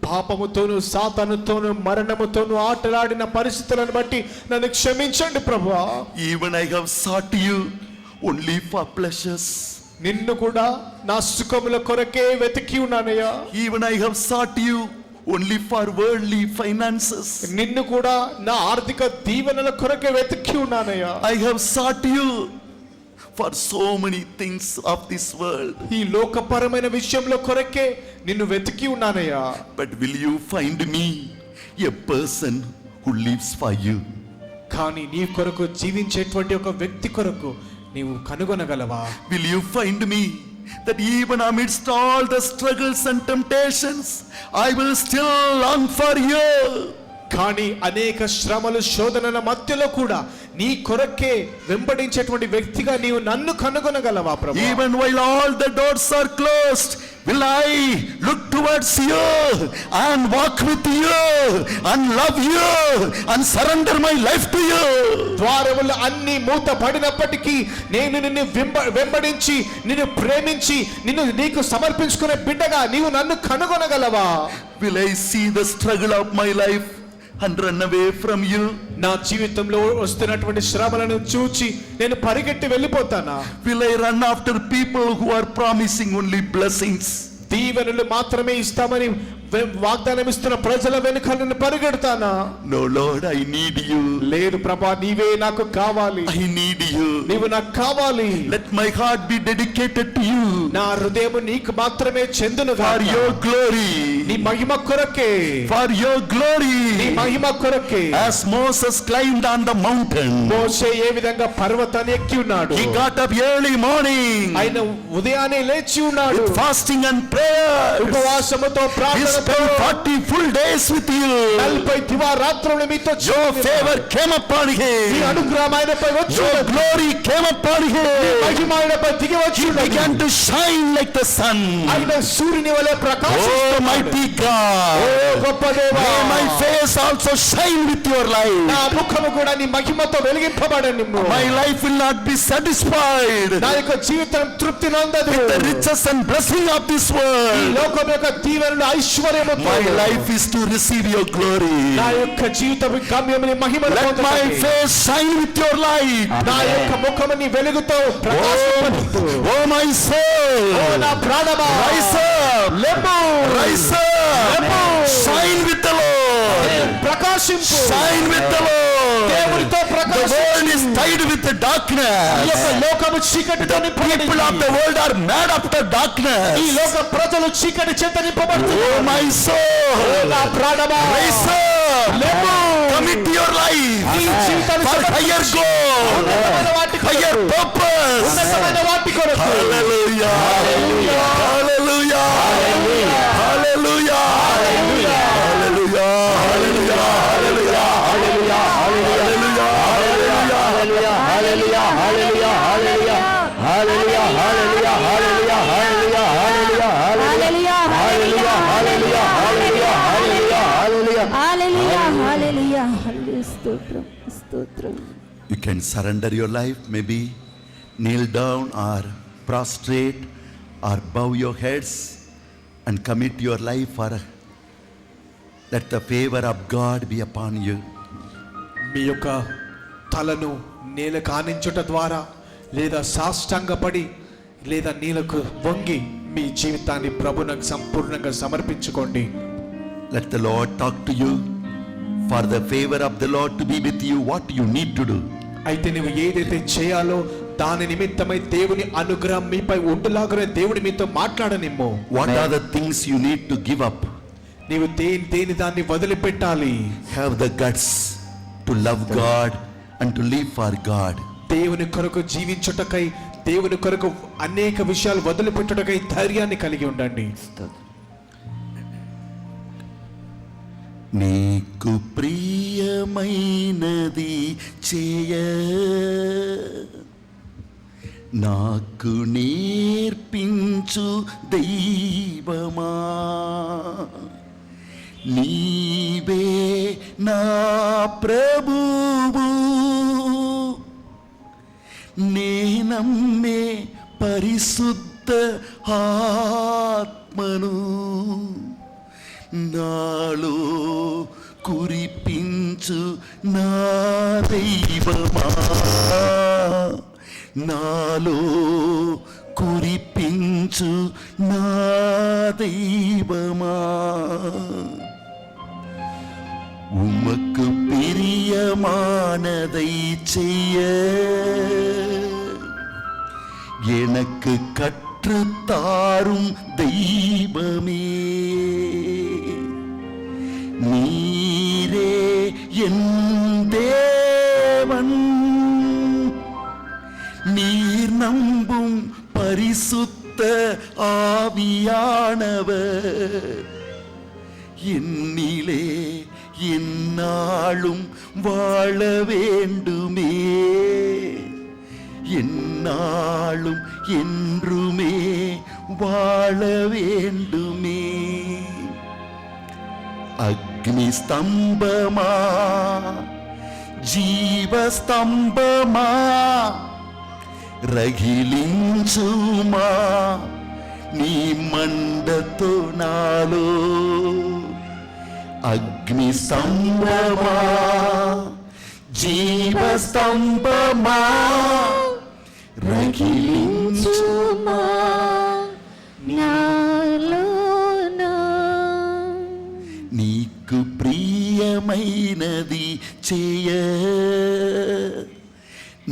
పాపముతోను సాతానుతోను మరణముతోను ఆటలాడిన పరిస్థితులను బట్టి నన్ను క్షమించండి ప్రభువా. Even I have sought you only for pleasures. నిన్ను కూడా నా సుఖముల కొరకే వెతికి ఉన్నానయ్యా. Even I have sought you only for worldly finances. నిన్ను కూడా నా ఆర్థిక దీవెనల కొరకే వెతికి ఉన్నానయ్యా. I have sought you for so many things of this world. ఈ లోకపరమైన విషయంలో కొరకే నిన్ను వెతికి ఉన్నానయ్యా. But will you find me a person who lives for you? కానీ నీ కొరకు జీవించేటువంటి ఒక వ్యక్తి కొరకు నీవు కనుగొనగలవా? Will you find me that even amidst all the struggles and temptations, I will still long for you? కానీ అనేక శ్రమలు శోధనల మధ్యలో కూడా నీ కొరకే వెంబడించేటువంటి వ్యక్తిగా నీవు నన్ను కనుగొనగలవా ప్రభు? Even while all the doors are closed, will I look towards you and walk with you and love you and surrender my life to you? ద్వారములు అన్ని మూతపడినప్పటికీ నేను నిన్ను వెంబడించి నిన్ను ప్రేమించి నీకు సమర్పించుకునే బిడ్డగా నీవు నన్ను కనుగొనగలవా? Will I see the struggle of my life and run away from you? నా జీవితంలో వస్తున్నటువంటి శ్రమలను చూచి నేను పరిగెట్టి వెళ్ళిపోతానా? Will I run after people who are promising only blessings? దీవెనలు మాత్రమే ఇస్తామని వాగ్దానం ఇస్తున్న ప్రజల వెనుక నేను పరిగెడతానా? No Lord, I need you. లేదు ప్రభా, నీవే నాకు కావాలి. I need you. నీవు నాకు కావాలి. Let my heart be dedicated to you. నా హృదయం నీకు మాత్రమే చెందును For గాక. your glory. నీ మహిమ కొరకే. For your glory. నీ మహిమ కొరకే. As Moses climbed on the mountain, మోషే ఏ విధంగా పర్వతాన్ని ఎక్కి ఉన్నాడు? he got up early morning ఆయన ఉదయాన్నే లేచి ఉన్నాడు. with fasting and prayer. ఉపవాసముతో He ప్రార్థనతో spent 40 full days with you. 40 దివారాత్రులు మీతో Your favor came upon నీ him. అనుగ్రహం ఆయనపై వచ్చి Your glory came upon him. మహిమ ఆయనపై దిగి వచ్చి He began to shine like the sun. ఆయన సూర్యుని వలె Oh ప్రకాశిస్తున్నాడు. mighty ఓ God, గొప్ప దేవా, may my face also shine with your light. నా ముఖము కూడా నీ మహిమతో వెలిగింపబడని. My life will not be satisfied నా యొక్క జీవితం తృప్తి నొందదు. the riches and blessing of this ఈ world. లోకం యొక్క దీవెనలు ఐశ్వర్యముతో My life is to receive your glory. నా యొక్క జీవితం గమ్యముని మహిమను Let my పొందుటకు. face shine with your light. నా యొక్క ముఖము నీ వెలుగుతో ప్రకాశింపనిత్తు. Oh my ఓ soul, నా ప్రాణమా, rise up, rise up, shine with the Lord, ప్రకాశింపు. shine with the Lord. దేవునితో The ప్రకాశించు. world is tied with the ఈ యొక్క darkness. లోకము చీకటితో People of the world are mad after ఈ darkness. లోక ప్రజలు చీకటి చేత Oh నింపబడుతున్నారు. my soul, నా ప్రాణమా, rise up, commit your life నీ జీవితాన్ని for higher goal, ఉన్నతమైన వాటి కొరకు, higher purpose. ఉన్నతమైన వాటి కొరకు. Hallelujah, hallelujah, hallelujah, hallelujah, hallelujah, hallelujah, hallelujah, hallelujah, hallelujah, hallelujah, hallelujah, hallelujah, hallelujah, hallelujah, hallelujah, hallelujah, hallelujah, hallelujah, హల్లెలూయా, hallelujah, hallelujah, hallelujah, hallelujah, hallelujah. హల్లెలూయా, హల్లెలూయా, హల్లెలూయా. స్తోత్రం, స్తోత్రం. You can surrender your life, maybe kneel down or prostrate or bow your heads and commit your life for let the favor of God be upon you. మీ యొక్క తలను నేల కానించుట ద్వారా లేదా సాష్టాంగపడి లేదా నీలకు వంగి మీ జీవితాన్ని ప్రభువునకు సంపూర్ణంగా సమర్పించుకోండి. Let the Lord talk to you. For the favor of the Lord to be with you, what you need to do. అయితే నువ్వు ఏదైతే చేయాలో దాని నిమిత్తమై దేవుని అనుగ్రహం మీపై ఉండులాగానే దేవుడు మీతో మాట్లాడనిమ్ము. What are the things you need to give up? నీవు దేని దాన్ని వదిలిపెట్టాలి. Have the guts to love God and to live for God. దేవుని కొరకు జీవించుటకై, దేవుని కొరకు అనేక విషయాలు వదిలిపెట్టుటకై ధైర్యాన్ని కలిగి ఉండండి. నీకు ప్రియమైనది చేయ నాకు నేర్పించు దైవమా, నీవే నా ప్రభువు, నేనమ్మే పరిశుద్ధ ఆత్మను నాలో కురిపించు నా దైవమా, నాలో కురిపించు నా దైవమా, உமக்கு பிரியமானதை செய்ய எனக்கு கற்றுத்தாரும் தெய்வமே, நீரே என் தேவன், நீர் நம்பும் பரிசுத்த ஆவியானவர் என்னிலே எந்நாளும் வாழ வேண்டுமே, எந்நாளும் என்றுமே வாழ வேண்டுமே. அக்னி ஸ்தம்பமா జీవస్తంభమా రగిలించుమా నీ మండతో నాలో, అగ్ని స్తంభమా జీవస్తంభమా రగిలించుమా నాలోనా. నీకు ప్రియమైనది చేయ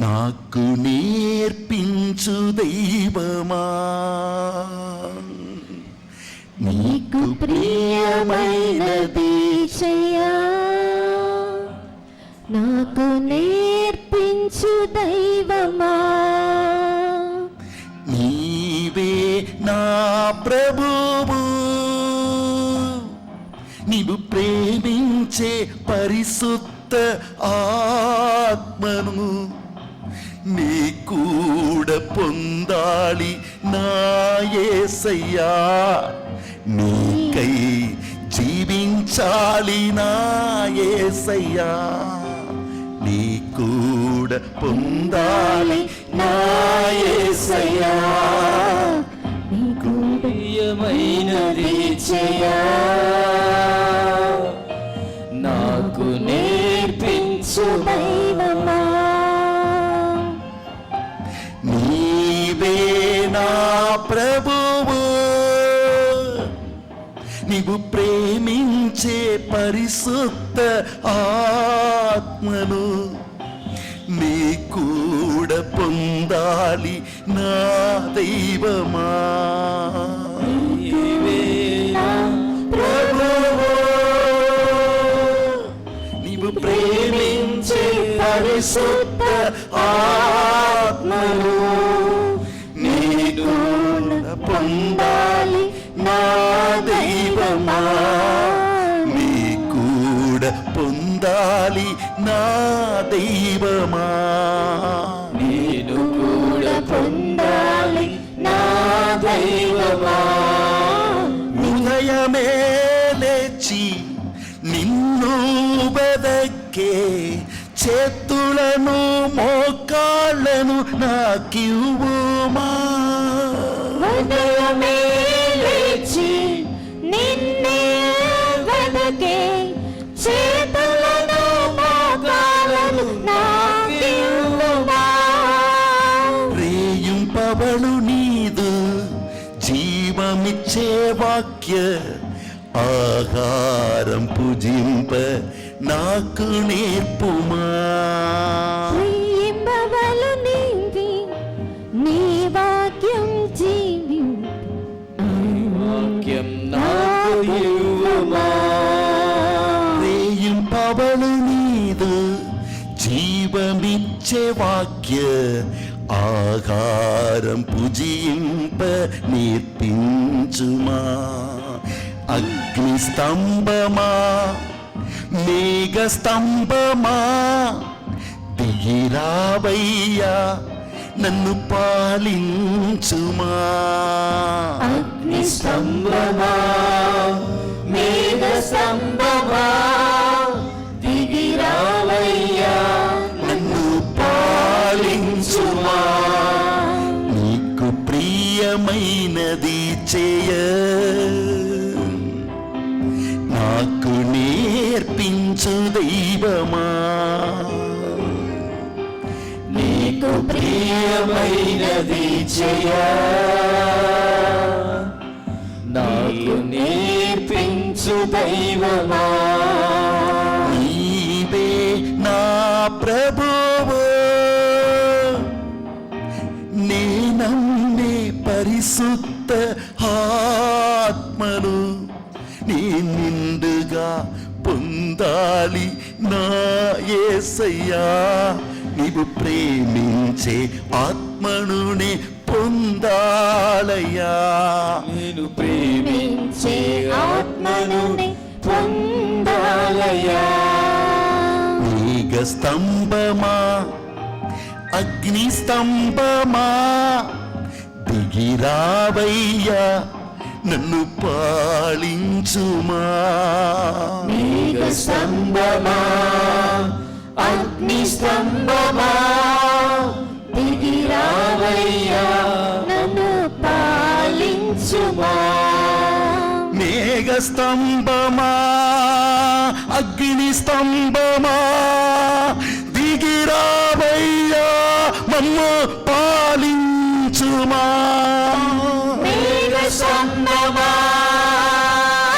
నాకు నేర్పించు దైవమా, నీకు ప్రియమైనది చేయ నాకు నేర్పించు దైవమా, నీవే నా ప్రభువు, నీవు ప్రేమించే పరిశుద్ధ ఆత్మను నీ కూడా పొందాలి నా యేసయ్యా, నీకై జీవించాలి నా యేసయ్యా, నీ కూడా పొందాలి నా యేసయ్యా, నీకు ప్రియమైనది చేయా నాకు నేర్పించు దైవమా, నీవే నా ప్రభువు, నీవు ప్రేమించే పరిశుద్ధ ఆత్మను నీ కూడా పొందాలి నా దైవమా, నీవే నా ప్రభువు, నీవు ప్రేమించే పరిశుద్ధ ఆత్మను నీ కూడా పొందాలి నా దైవమా, నీ కూడా పొందాలి నా దైవమా, నేను కూడా పొందాలి నా దైవమా, ఉదయమే లేచి నిన్ను వెదకే చేతులను మోకాళ్ళను నాకివ్వుమా, ఉదయమే లేచి నిన్నే వెదకే చేతులను మోకాళ్ళను నాకివ్వుమా, రేయింపబడు నీదు జీవమిచ్చే వాక్య ఆహారం పూజింప నాకు నేర్పుమా, ప్రియంబవలు నీవి నీ వాక్యం జీవింపు వాక్యం నాకు ఇవ్వుమా, రేయింపబడు నీదు జీవమిచ్చే వాక్య ఆహారం పూజింప నేర్పించుమా, అగ్ని స్తంభమా మేఘ స్తంభమా దిగిరావయ్యా నన్ను పాలించుమా, అగ్ని స్తంభమా మేఘ స్తంభమా దిగిరావయ్యా నన్ను పాలించుమా, నీకు ప్రియమైనది చేయ నాకు నేర్పించు దైవమా, నీకు ప్రియమైనది చేయ నాకు నేర్పించు దైవమా. నీవే నా ప్రభువు, నే నమ్మే పరిశుద్ధ ఆత్మను నీ నిండుగా పొందాలి నా యేసయ్యా. నీవు ప్రేమించే ఆత్మను నే పొందాలయ్యా. నేను ప్రేమించే ఆత్మను పొందాలయ్యా. మేఘ స్తంభమా అగ్ని స్తంభమా దిగిరావయ్యా నన్ను పాలించుమా. మేఘ స్తంభమా అగ్ని స్తంభమా దిగిరావయ్యా నన్ను పాలించుమా. మేఘ స్తంభమా అగ్ని స్తంభమా దిగిరావయ్యా మమ్ము పాలించుమా. మేఘ స్తంభమా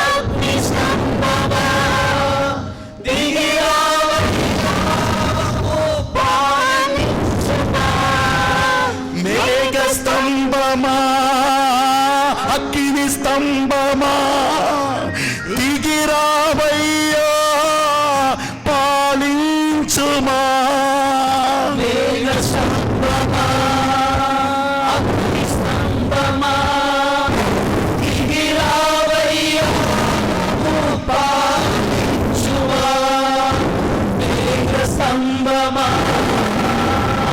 అగ్ని స్తంభమా దిగిరావయ్యా మమ్ము పాలించుమా. మేఘ స్తంభమా అగ్ని స్తంభమా దిగిరావయ్యా పాలించుమా. మేఘ స్తంభమా అగ్ని స్తంభమా దిగిరావయ్యా మమ్ము పాలించుమా. మేఘ స్తంభమా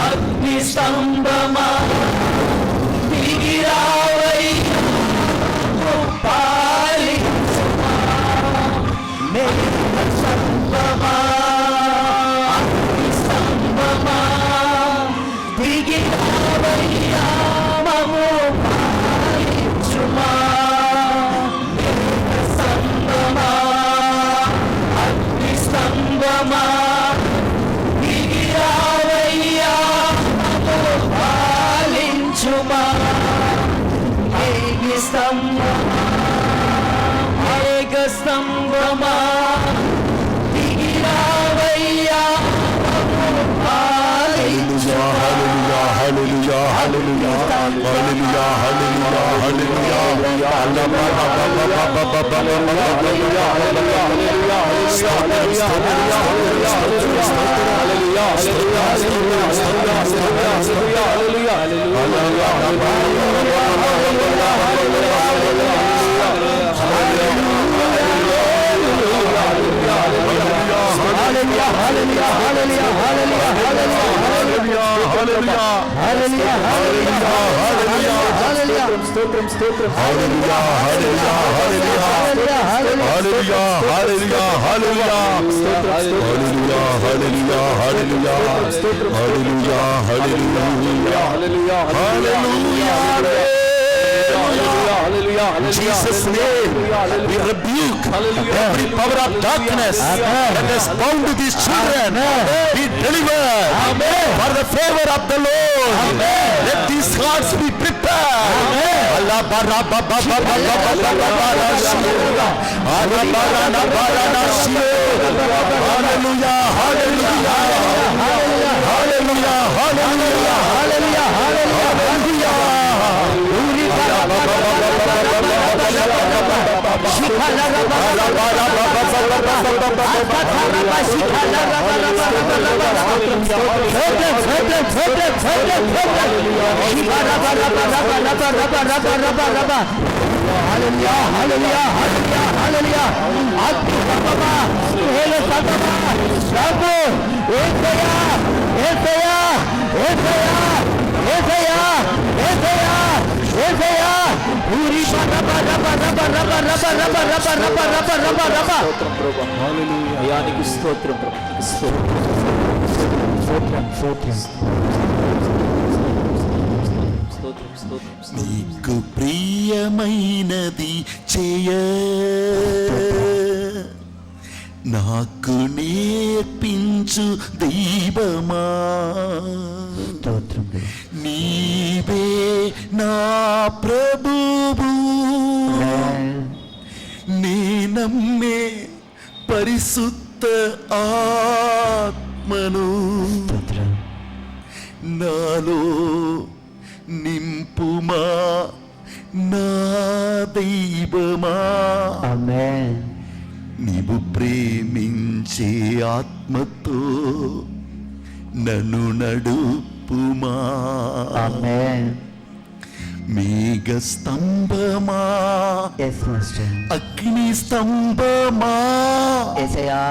అగ్ని స్తంభమా దిగిరావయ్యా మమ్ము పాలించుమా. మేఘ స్తంభమా అగ్ని స్తంభమా దిగిరావయ్యా మమ్ము పాలించుమా. మేఘ స్తంభమా అగ్ని స్తంభమా దిగిరావయ్యా మమ్ము పాలించుమా. మేఘ స్తంభమా మేఘ స్తంభమా దిగిరావయ్యా మమ్ము పాలించుమా. హల్లెలూయా హల్లెలూయా హల్లెలూయా హల్లెలూయా హల్లెలూయా స్తోత్రం స్తోత్రం హల్లెలూయా హల్లెలూయా హల్లెలూయా హల్లెలూయా హల్లెలూయా హల్లెలూయా హల్లెలూయా హల్లెలూయా హల్లెలూయా హల్లెలూయా హల్లెలూయా హల్లెలూయా. In Jesus' name, we rebuke every power of darkness that has bound these children. Be delivered for the favor of the Lord. Let these hearts be prepared. Allah baraba baba baba baba shio. Allah barana barana shio. Hallelujah, hallelujah, hallelujah, hallelujah, hallelujah, hallelujah, hallelujah. నీకు ప్రియమైనది చేయ నాకు నేర్పించు దైవమా, స్తోత్రం దేవా. నీవే నా ప్రభువు, నీ నమ్మే పరిశుద్ధ ఆత్మను స్తోత్రం. నాలో నింపుమా నా దైవమా, ఆమేన్. నీవు ప్రేమించే ఆత్మతో నన్ను నడుపుమా. ఆమేన్. మేఘ స్తంభమా, ఎస్ మాస్టర్. అగ్ని స్తంభమా, యేసయ్యా.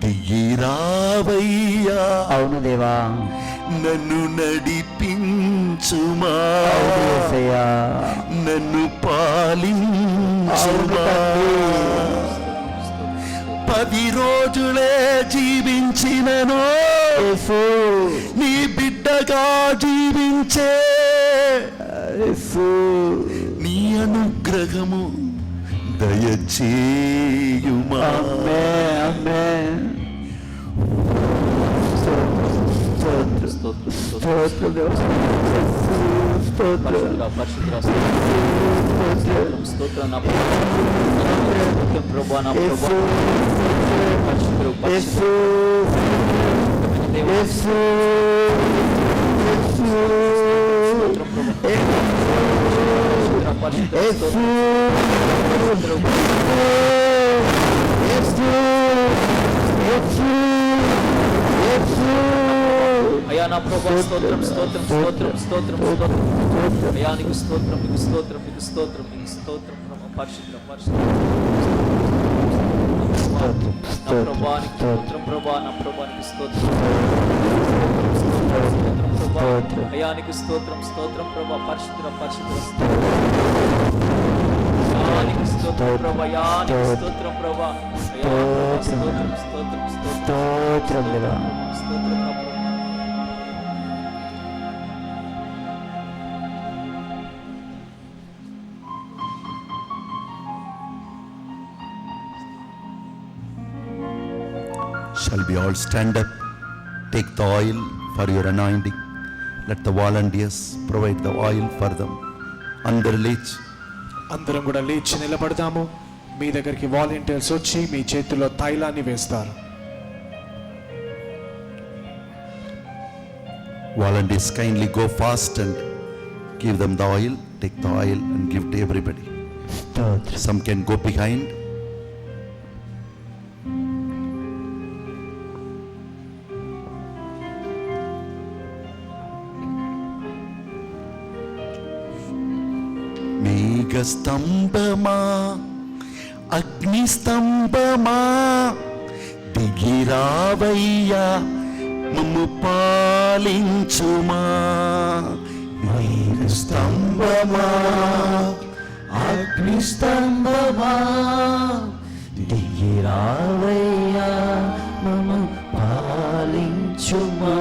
దిగిరావయ్యా, అవును దేవా. నన్ను నడిపించుమా, అవును యేసయ్యా. నన్ను పాలించుమా. 10 రోజులే జీవించినను యేసు, నీ బిడ్డగా జీవించే యేసు. నీ అనుగ్రహము దయచేయుమా. ఆమేన్, ఆమేన్. స్తోత్రం, స్తోత్రం దేవా. స్తోత్రం, స్తోత్రం. యేసు, యేసు, యేసు, యేసు, అయ్యా నా ప్రభా స్తోత్రం స్తోత్రం స్తోత్రం స్తోత్రం స్తోత్రం అయ్యా నీకు స్తోత్రం నీకు స్తోత్రం నీకు స్తోత్రం నీకు స్తోత్రం ప్రభా పరిశుద్ధ పరిశుద్ధ నా ప్రభా నీకు స్తోత్రం ప్రభా నా ప్రభా నీకు స్తోత్రం స్తోత్రం ప్రభా అయ్యా నీకు స్తోత్రం స్తోత్రం ప్రభా పరిశుద్ధ పరిశుద్ధ నీకు స్తోత్రం ప్రభా అయ్యా నీకు స్తోత్రం ప్రభా అయ్యా స్తోత్రం స్తోత్రం స్తోత్రం దేవా. స్తోత్రం నా ప్రభా. Shall we all stand up, take the oil for your anointing. Let the volunteers provide the oil for them. అందరు లేచి అందరం కూడా లేచి నిలబడదాము. మీ దగ్గరికి వాలంటీర్స్ వచ్చి మీ చేతిలో తైలాన్ని వేస్తారు. volunteers kindly go fast and give them the oil. Take the oil and give to everybody. స్తోత్రం. Some can go behind. మేఘ స్తంభమా, అగ్ని స్తంభమా, దిగిరావయ్యా, మమ్ము పాలించుమా. మేఘ స్తంభమా, అగ్ని స్తంభమా, దిగిరావయ్యా, మమ్ము పాలించుమా.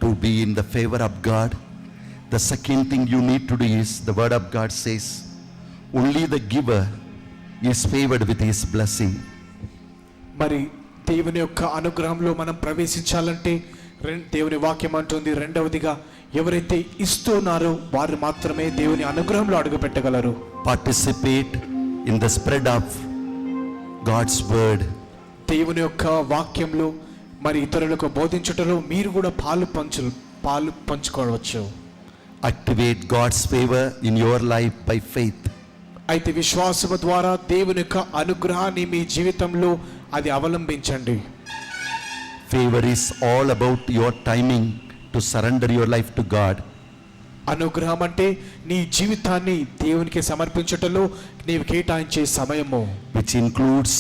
To be in the favor of God, the second thing you need to do is, the word of God says, only the giver is favored with his blessing. మరి దేవుని యొక్క అనుగ్రహంలో మనం ప్రవేశించాలంటే దేవుని వాక్యం అంటుంది, రెండవదిగా ఎవరైతే ఇస్తున్నారో వారు మాత్రమే దేవుని అనుగ్రహంలో అడుగుపెట్టగలరు. Participate in the spread of God's word. దేవుని యొక్క వాక్యంలో మరి ఇతరులకు బోధించుటలో మీరు కూడా పాలు పంచుకోవచ్చు. Activate God's favor in your life by faith. అయితే విశ్వాసము ద్వారా దేవుని యొక్క అనుగ్రహాన్ని మీ జీవితంలో అది అవలంబించండి. Favor is all about your timing to surrender your life to God. అనుగ్రహం అంటే నీ జీవితాన్ని దేవునికి సమర్పించుటలో నీవు కేటాయించే సమయము, which includes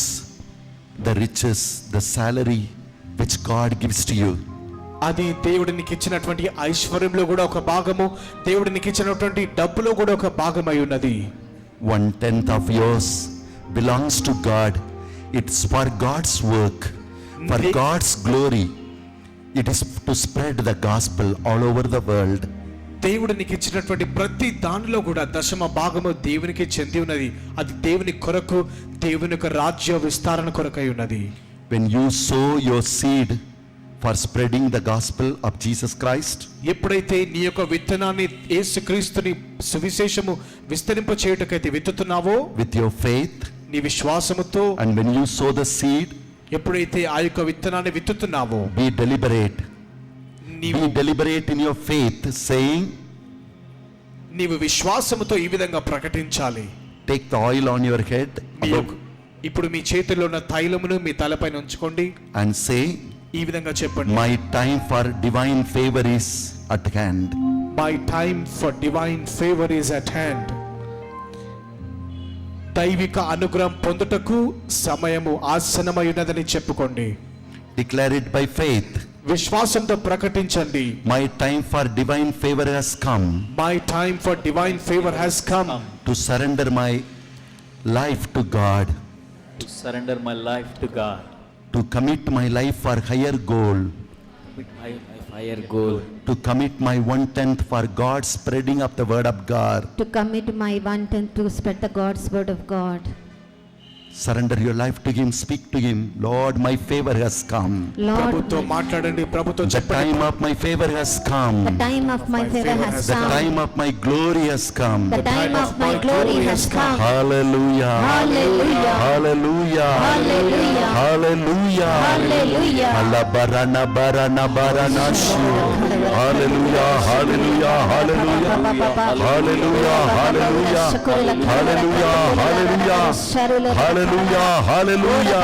the riches, the salary which God gives to you. అది దేవుడు నీకు ఇచ్చినటువంటి ఐశ్వర్యంలో కూడా ఒక భాగము, దేవుడు నీకు ఇచ్చినటువంటి డబ్బులో కూడా ఒక భాగమై ఉన్నది. 1/10 of yours belongs to God. It's for God's work, for God's glory. It is to spread the gospel all over the world. దేవుడు నీకు ఇచ్చినటువంటి ప్రతి దానిలో కూడా దశమ భాగము దేవునికి చెంది ఉన్నది. అది దేవుని కొరకు, దేవుని యొక్క రాజ్య విస్తరణ కొరకై ఉన్నది. When you sow your seed for spreading the gospel of Jesus Christ, ఎప్పుడైతే నీ యొక్క విత్తనాన్ని యేసుక్రీస్తుని సువిశేషము విస్తరింప చేయుటకైతే విత్తుతున్నావో with your faith, నీ విశ్వాసముతో, and when you sow the seed, ఎప్పుడైతే ఆ యొక్క విత్తనాన్ని విత్తుతున్నావో be deliberate. నీవు Be deliberate in your faith, saying, నీవు విశ్వాసముతో ఈ విధంగా ప్రకటించాలి. take the oil on your head ఇప్పుడు మీ చేతిలో ఉన్న తైలమును మీ తలపైన ఉంచుకోండి, and say, ఈ విధంగా చెప్పండి, my time for divine favor is at hand. My time for divine favour is at hand. దైవిక అనుగ్రహం పొందుటకు సమయము ఆసన్నమైనదని చెప్పుకోండి. Declare it by faith. విశ్వాసంతో ప్రకటించండి, My time for divine favor has come my time for divine favour has come. to surrender my life to God, To surrender my life to God. to commit my life for higher goal, With my higher goal. to commit my 1/10 for God's spreading of the word of God. To commit my 1/10 to spread the God's word of God. Surrender your life to Him. Speak to Him. Lord, my favor has come. Lord, ప్రభుతో మాట్లాడండి, ప్రభుతో The చెప్పండి, time of my favor has come. the time of my favor has The come. time of my glory has come. The time of my glory has come. Hallelujah. Hallelujah. Hallelujah. Hallelujah. Hallelujah. Hallelujah. Alabarana barana barana shu. Hallelujah. Hallelujah. Hallelujah. Hallelujah. Hallelujah. Hallelujah. Hallelujah. Hallelujah. Hallelujah.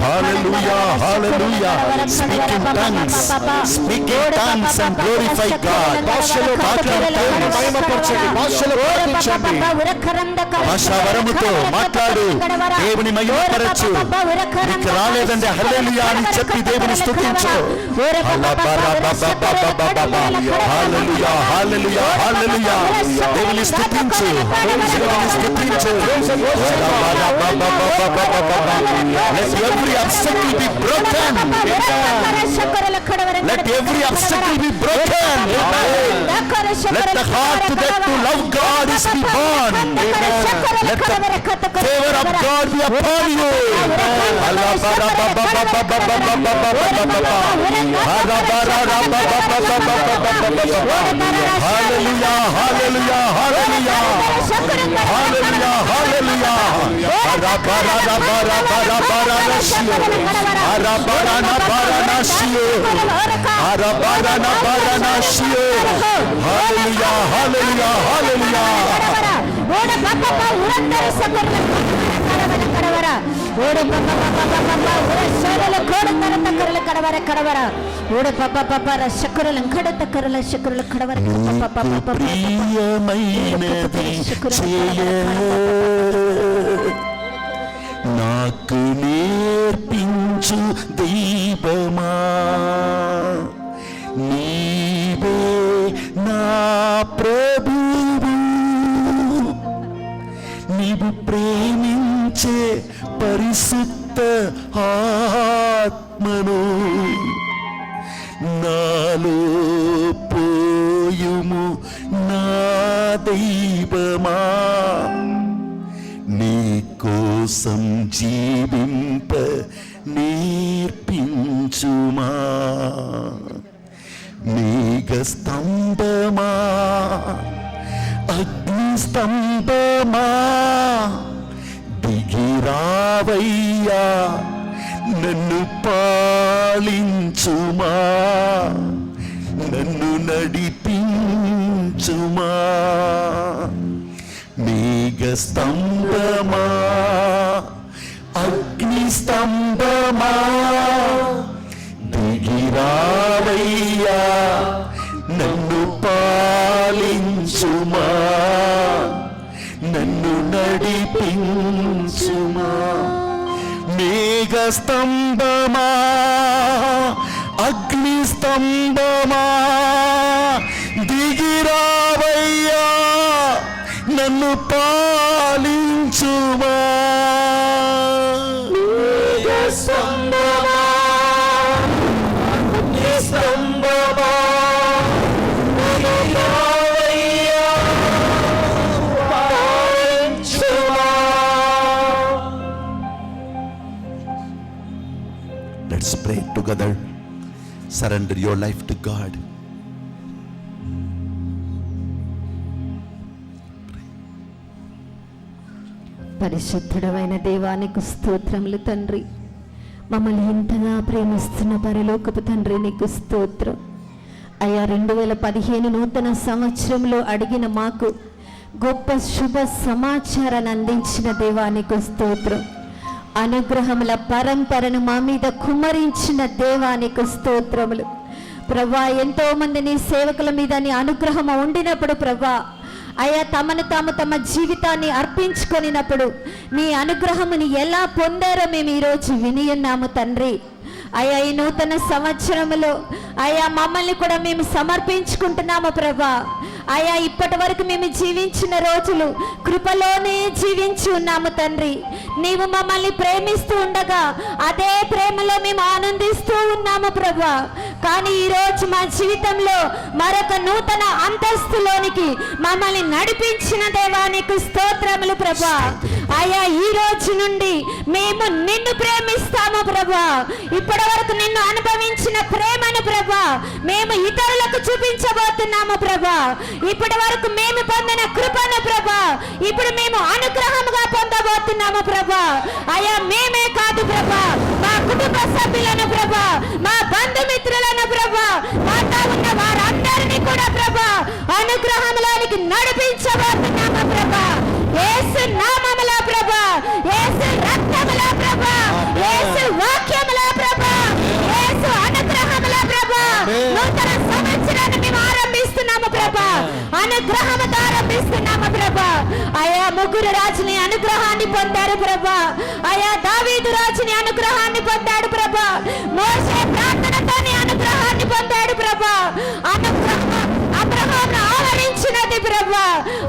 Hallelujah. Hallelujah. Speak in tongues. Speak in tongues and glorify God. భాషలో మాట్లాడండి, మహిమపరచండి, భాషలో ప్రార్థించండి. భాషావరముతో మాట్లాడు, దేవుని మహిమపరచు. నీకు రాలేదంటే హల్లెలూయా అని చెప్పి దేవుని స్తుతించు. హల్లెలూయా, హల్లెలూయా, హల్లెలూయా. దేవుని స్తుతించు, దేవుని స్తుతించు. Let every obstacle be broken. Let every obstacle be broken. Let the heart that to love God is be born. Let the favor of God be upon you. Hallelujah, hallelujah, hallelujah. Hallelujah, hallelujah. Hallelujah, hallelujah, hallelujah. ప్రియమైనది చేయ నాకు నేర్పించు దైవమా, నీవే నా ప్రభువు, నీవు ప్రేమించే పరిశుద్ధ ఆత్మను నాలో పోయుము నా దైవమా, నీ కోసం జీవింప నేర్పించుమా. మేఘ స్తంభమా, అగ్ని స్తంభమా, దిగిరావయ్యా నన్ను పాలించుమా, నన్ను నడిపించుమా. మేఘ స్తంభమా, అగ్ని స్తంభమా, దిగిరావయ్యా నన్ను పాలించుమా, నన్ను నడిపించుమా. మేఘ స్తంభమా, అగ్ని స్తంభమా, దిగిరావయ్యా నన్ను పాలించుమా. మేఘ స్తంభమా, అగ్ని స్తంభమా, దిగిరావయ్యా surrender your life to God. పరిశుద్ధుడమైన దేవానికి స్తోత్రములు తండ్రి. మమ్మల్ని ఇంతగా ప్రేమిస్తున్న పరలోకపు తండ్రి నీకు స్తోత్రం అయ్యా. 2015 నూతన సంవత్సరంలో అడిగిన మాకు గొప్ప శుభ సమాచారాన్ని అందించిన దేవానికి స్తోత్రం. అనుగ్రహముల పరంపరను మా మీద కుమ్మరించిన దేవానికి స్తోత్రములు ప్రభా. ఎంతో మంది నీ సేవకుల మీద నీ అనుగ్రహం ఉండినప్పుడు ప్రభా అయ్యా తమను తాము తమ జీవితాన్ని అర్పించుకొనినప్పుడు నీ అనుగ్రహముని ఎలా పొందారో మేము ఈరోజు విని ఉన్నాము తండ్రి. అయ్యా ఈ నూతన సంవత్సరములో అయ్యా మమ్మల్ని కూడా మేము సమర్పించుకుంటున్నాము ప్రభా. అయ్యా ఇప్పటి వరకు మేము జీవించిన రోజులు కృపలోనే జీవించి ఉన్నాము తండ్రి. నీవు మమ్మల్ని ప్రేమిస్తూ ఉండగా అదే ప్రేమలో మేము ఆనందిస్తూ ఉన్నాము ప్రభా. కానీ ఈరోజు మా జీవితంలో మరొక నూతన అంతస్తులోనికి మమ్మల్ని నడిపించిన దేవానికి స్తోత్రములు ప్రభా. అయ్యా ఈ రోజు నుండి మేము నిన్ను ప్రేమిస్తాము ప్రభా. ఇప్పటి వరకు నిన్ను అనుభవించిన ప్రేమను ప్రభా మేము ఇతరులకు చూపించబోతున్నాము ప్రభా. ఇప్పటి వరకు మేము పొందిన కృపను ప్రభా ఇప్పుడు మేము అనుగ్రహముగా పొందబోతున్నాము ప్రభా. అయ్యా మేమే కాదు ప్రభా, మా కుటుంబ సభ్యులను ప్రభా, మా బంధుమిత్రులను ప్రభా, మాతో ఉన్న వారందరినీ కూడా ప్రభా అనుగ్రహంలోనికి నడిపించబోతున్నాము ప్రభా. యేసు నామములో ప్రభా, యేసు రక్తములో ప్రభా, యేసు వాక్యములో ప్రభా, యేసు అనుగ్రహములో ప్రభా నూతన సంవత్సరాన్ని మేము ఆరంభిస్తున్నాము ప్రభా. అనుగ్రహముతో ఆరంభిస్తున్నాము ప్రభా. అయా ముగ్గురు రాజుని అనుగ్రహాన్ని పొందారు ప్రభా. అయా దావీదు రాజుని అనుగ్రహాన్ని పొందాడు ప్రభా. మోషే ప్రార్థనతోని అనుగ్రహాన్ని పొందాడు ప్రభా. అబ్రహామును ఆవరించినది ప్రభా.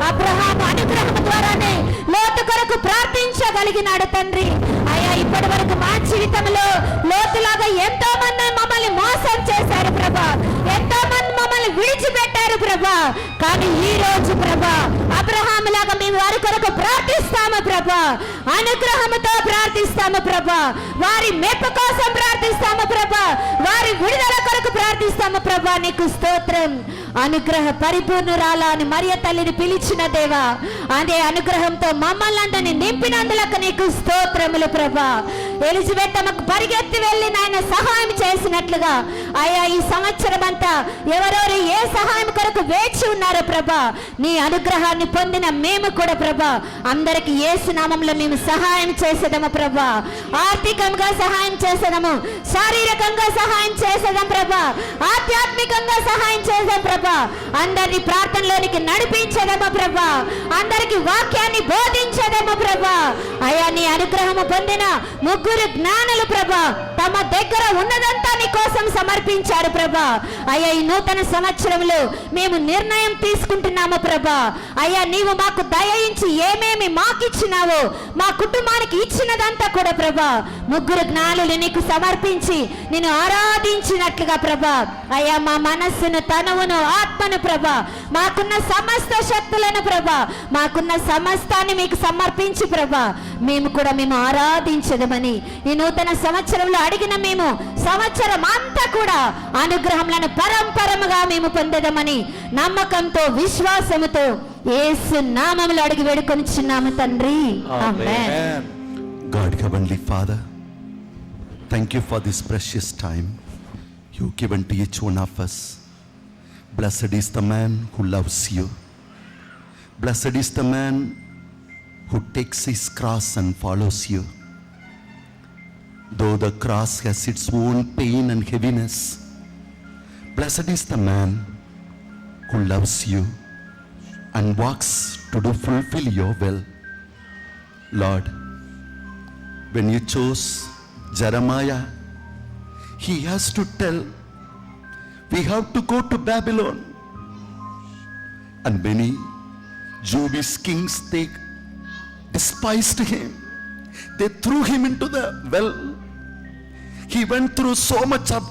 అబ్రహాము అనుగ్రహం ద్వారానే లోతు కొరకు ప్రార్థించగలిగినాడు తండ్రి. అయ్యా ఇప్పటి వరకు మా జీవితంలో లోతులాగా ఎంతో మంది మమ్మల్ని మోసం చేశారు ప్రభా. ఎంతో మంది మమ్మల్ని విడిచిపెట్టారు ప్రభా. కానీ ఈ రోజు ప్రభా అబ్రహాము లాగా మేము వారి కొరకు ప్రార్థిస్తాము ప్రభా. అనుగ్రహముతో ప్రార్థిస్తాము ప్రభా. వారి మెప్పు కోసం ప్రార్థిస్తాము ప్రభా. వారి విడుదల కొరకు ప్రార్థిస్తాము ప్రభా. నీకు స్తోత్రం. అనుగ్రహ పరిపూర్ణురాలా అని మరియ తల్లిని పిలిచిన దేవా అదే అనుగ్రహంతో మమ్మల్ని అందరినీ నింపినందులకు నీకు స్తోత్రములు ప్రభా. ఎలిజబెత్ తమకు పరిగెత్తి వెళ్ళి నాయన సహాయం చేసినట్లుగా అయ్యా ఈ సంవత్సరం అంతా ఎవరెవరు ఏ సహాయం కొరకు వేచి ఉన్నారో ప్రభా నీ అనుగ్రహాన్ని పొందిన మేము కూడా ప్రభా అందరికి యేసు నామములో మేము సహాయం చేసేదము ప్రభా. ఆర్థికంగా సహాయం చేసేదము, శారీరకంగా సహాయం చేసేదాం ప్రభా, ఆధ్యాత్మికంగా సహాయం చేద్దాం ప్రభా. అందరినీ ప్రార్థనలోనికి నడిపించేదము ప్రభా. అందరికి వాక్యాన్ని బోధించేదము ప్రభా. అయ్యా నీ అనుగ్రహము పొందిన ముగ్గురు జ్ఞానులు ప్రభా తమ దగ్గర ఉన్నదంతా నీ కోసం సమర్పించారు ప్రభా. అయ్యా ఈ నూతన సంవత్సరంలో మేము నిర్ణయం తీసుకుంటున్నాము ప్రభా. అయ్యా నీవు మాకు దయించి ఏమేమి మాకు ఇచ్చినావో మా కుటుంబానికి ఇచ్చినదంతా కూడా ప్రభా ముగ్గురు జ్ఞానులు నీకు సమర్పించి నేను ఆరాధించినట్లుగా ప్రభా. అయ్యా మా మనస్సును, తనువును, ఆత్మను ప్రభా, మాకున్న సమస్త శక్తులను ప్రభా, మాకున్న సమస్తాన్ని మీకు సమర్పించి ప్రభా మేము కూడా మేము ఆరాధించదమని ఈ నూతన సంవత్సరంలో అడిగిన మేము సంవత్సరం అంతా కూడా అనుగ్రహములను పరంపరముగా మేము పొందదమని నమ్మకంతో విశ్వాసముతో యేసు నామములో అడిగి వేడుకొనిచున్నాము తండ్రి. ఆమేన్. God, Heavenly Father, thank you for this precious time you've given to each one of us. Blessed is the man who loves you. Blessed is the man who takes his cross and follows you. Though the cross has its own pain and heaviness, blessed is the man who loves you and walks to fulfill your will. Lord, when you chose Jeremiah, he has to tell, we have to go to Babylon. And many Jewish kings, they despised him. They threw him into the well. He went through so much of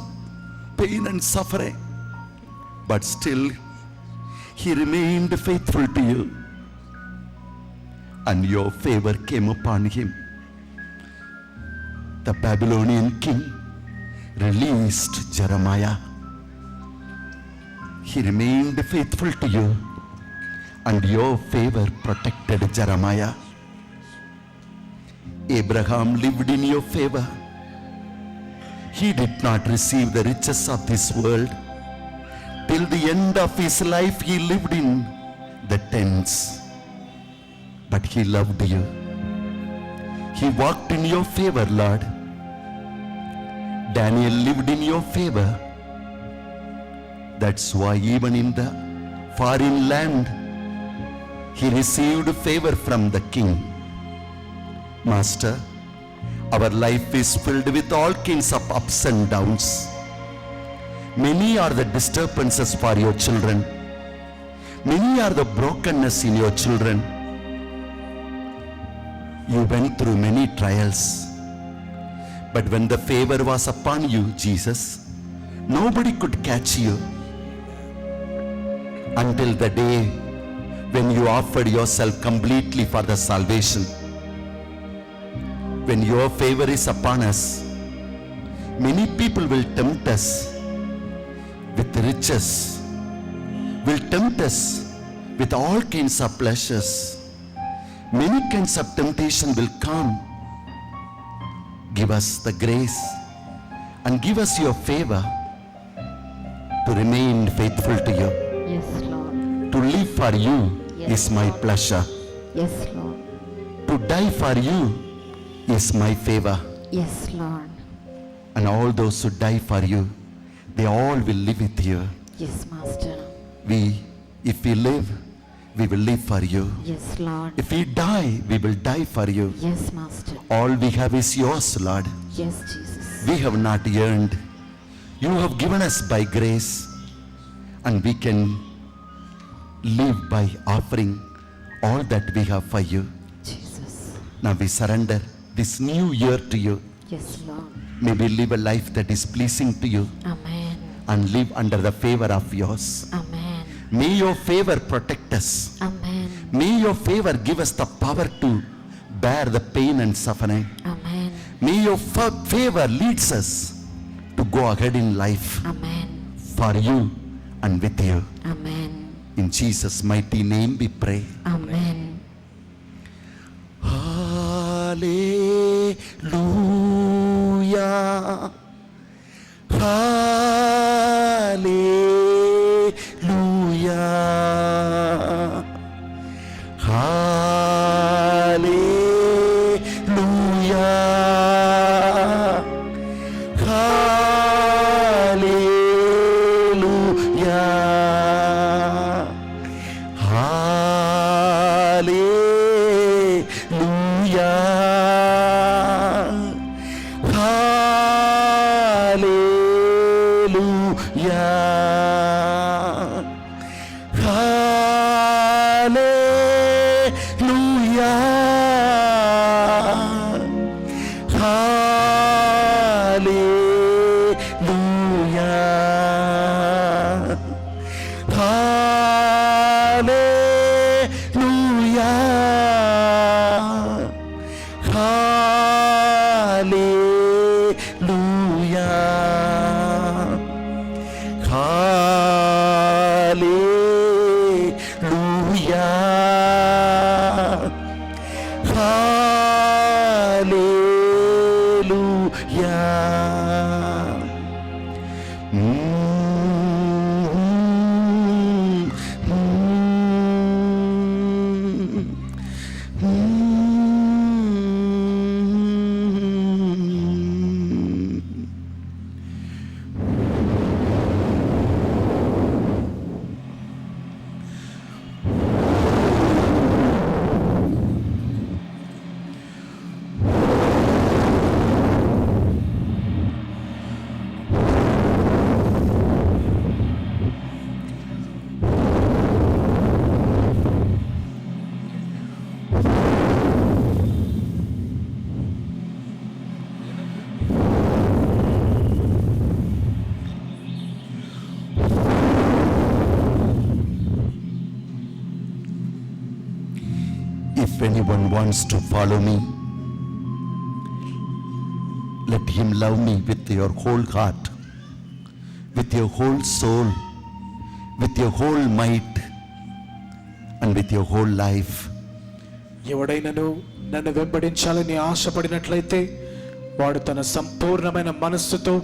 pain and suffering, but still he remained faithful to you, and your favor came upon him. The Babylonian king released Jeremiah He remained faithful to you, and your favor protected Jeremiah. Abraham lived in your favor. He did not receive the riches of this world. Till the end of his life, he lived in the tents. But he loved you. He walked in your favor, Lord. Daniel lived in your favor. That's why even in the foreign land, he received favor from the king. Master, our life is filled with all kinds of ups and downs. Many are the disturbances for your children. Many are the brokenness in your children. You went through many trials. But when the favor was upon you, Jesus, nobody could catch you until the day when you offered yourself completely for the salvation. When your favor is upon us, many people will tempt us with riches, will tempt us with all kinds of pleasures. Many kinds of temptation will come. Give us the grace and give us your favor to remain faithful to you. Yes, Lord. To live for you Yes, is my Lord. pleasure. Yes, Lord. To die for you is my favor. Yes, Lord. And all those who die for you, they all will live with you. Yes, Master. If we live, we will live for you. Yes, Lord. If we die, we will die for you. Yes, Master. All we have is yours, Lord. Yes, Jesus. We have not earned. You have given us by grace, and we can live by offering all that we have for you. Jesus. Now we surrender this new year to you. Yes, Lord. May we live a life that is pleasing to you Amen. and live under the favor of yours. Amen. May your favor protect us. Amen. May your favor give us the power to bear the pain and suffering. Amen. May your favor leads us to go ahead in life Amen. for you and with you. Amen. In Jesus' mighty name we pray. Amen. Hallelujah. Hallelujah. Hallelujah. Hallelujah. If anyone wants to follow me, let him love me with your whole heart, with your whole soul, with your whole might and with your whole life. ఎవడైనను నన్ను వెంబడించాలని ఆశపడినట్లయితే వాడు తన సంపూర్ణమైన మనస్సుతో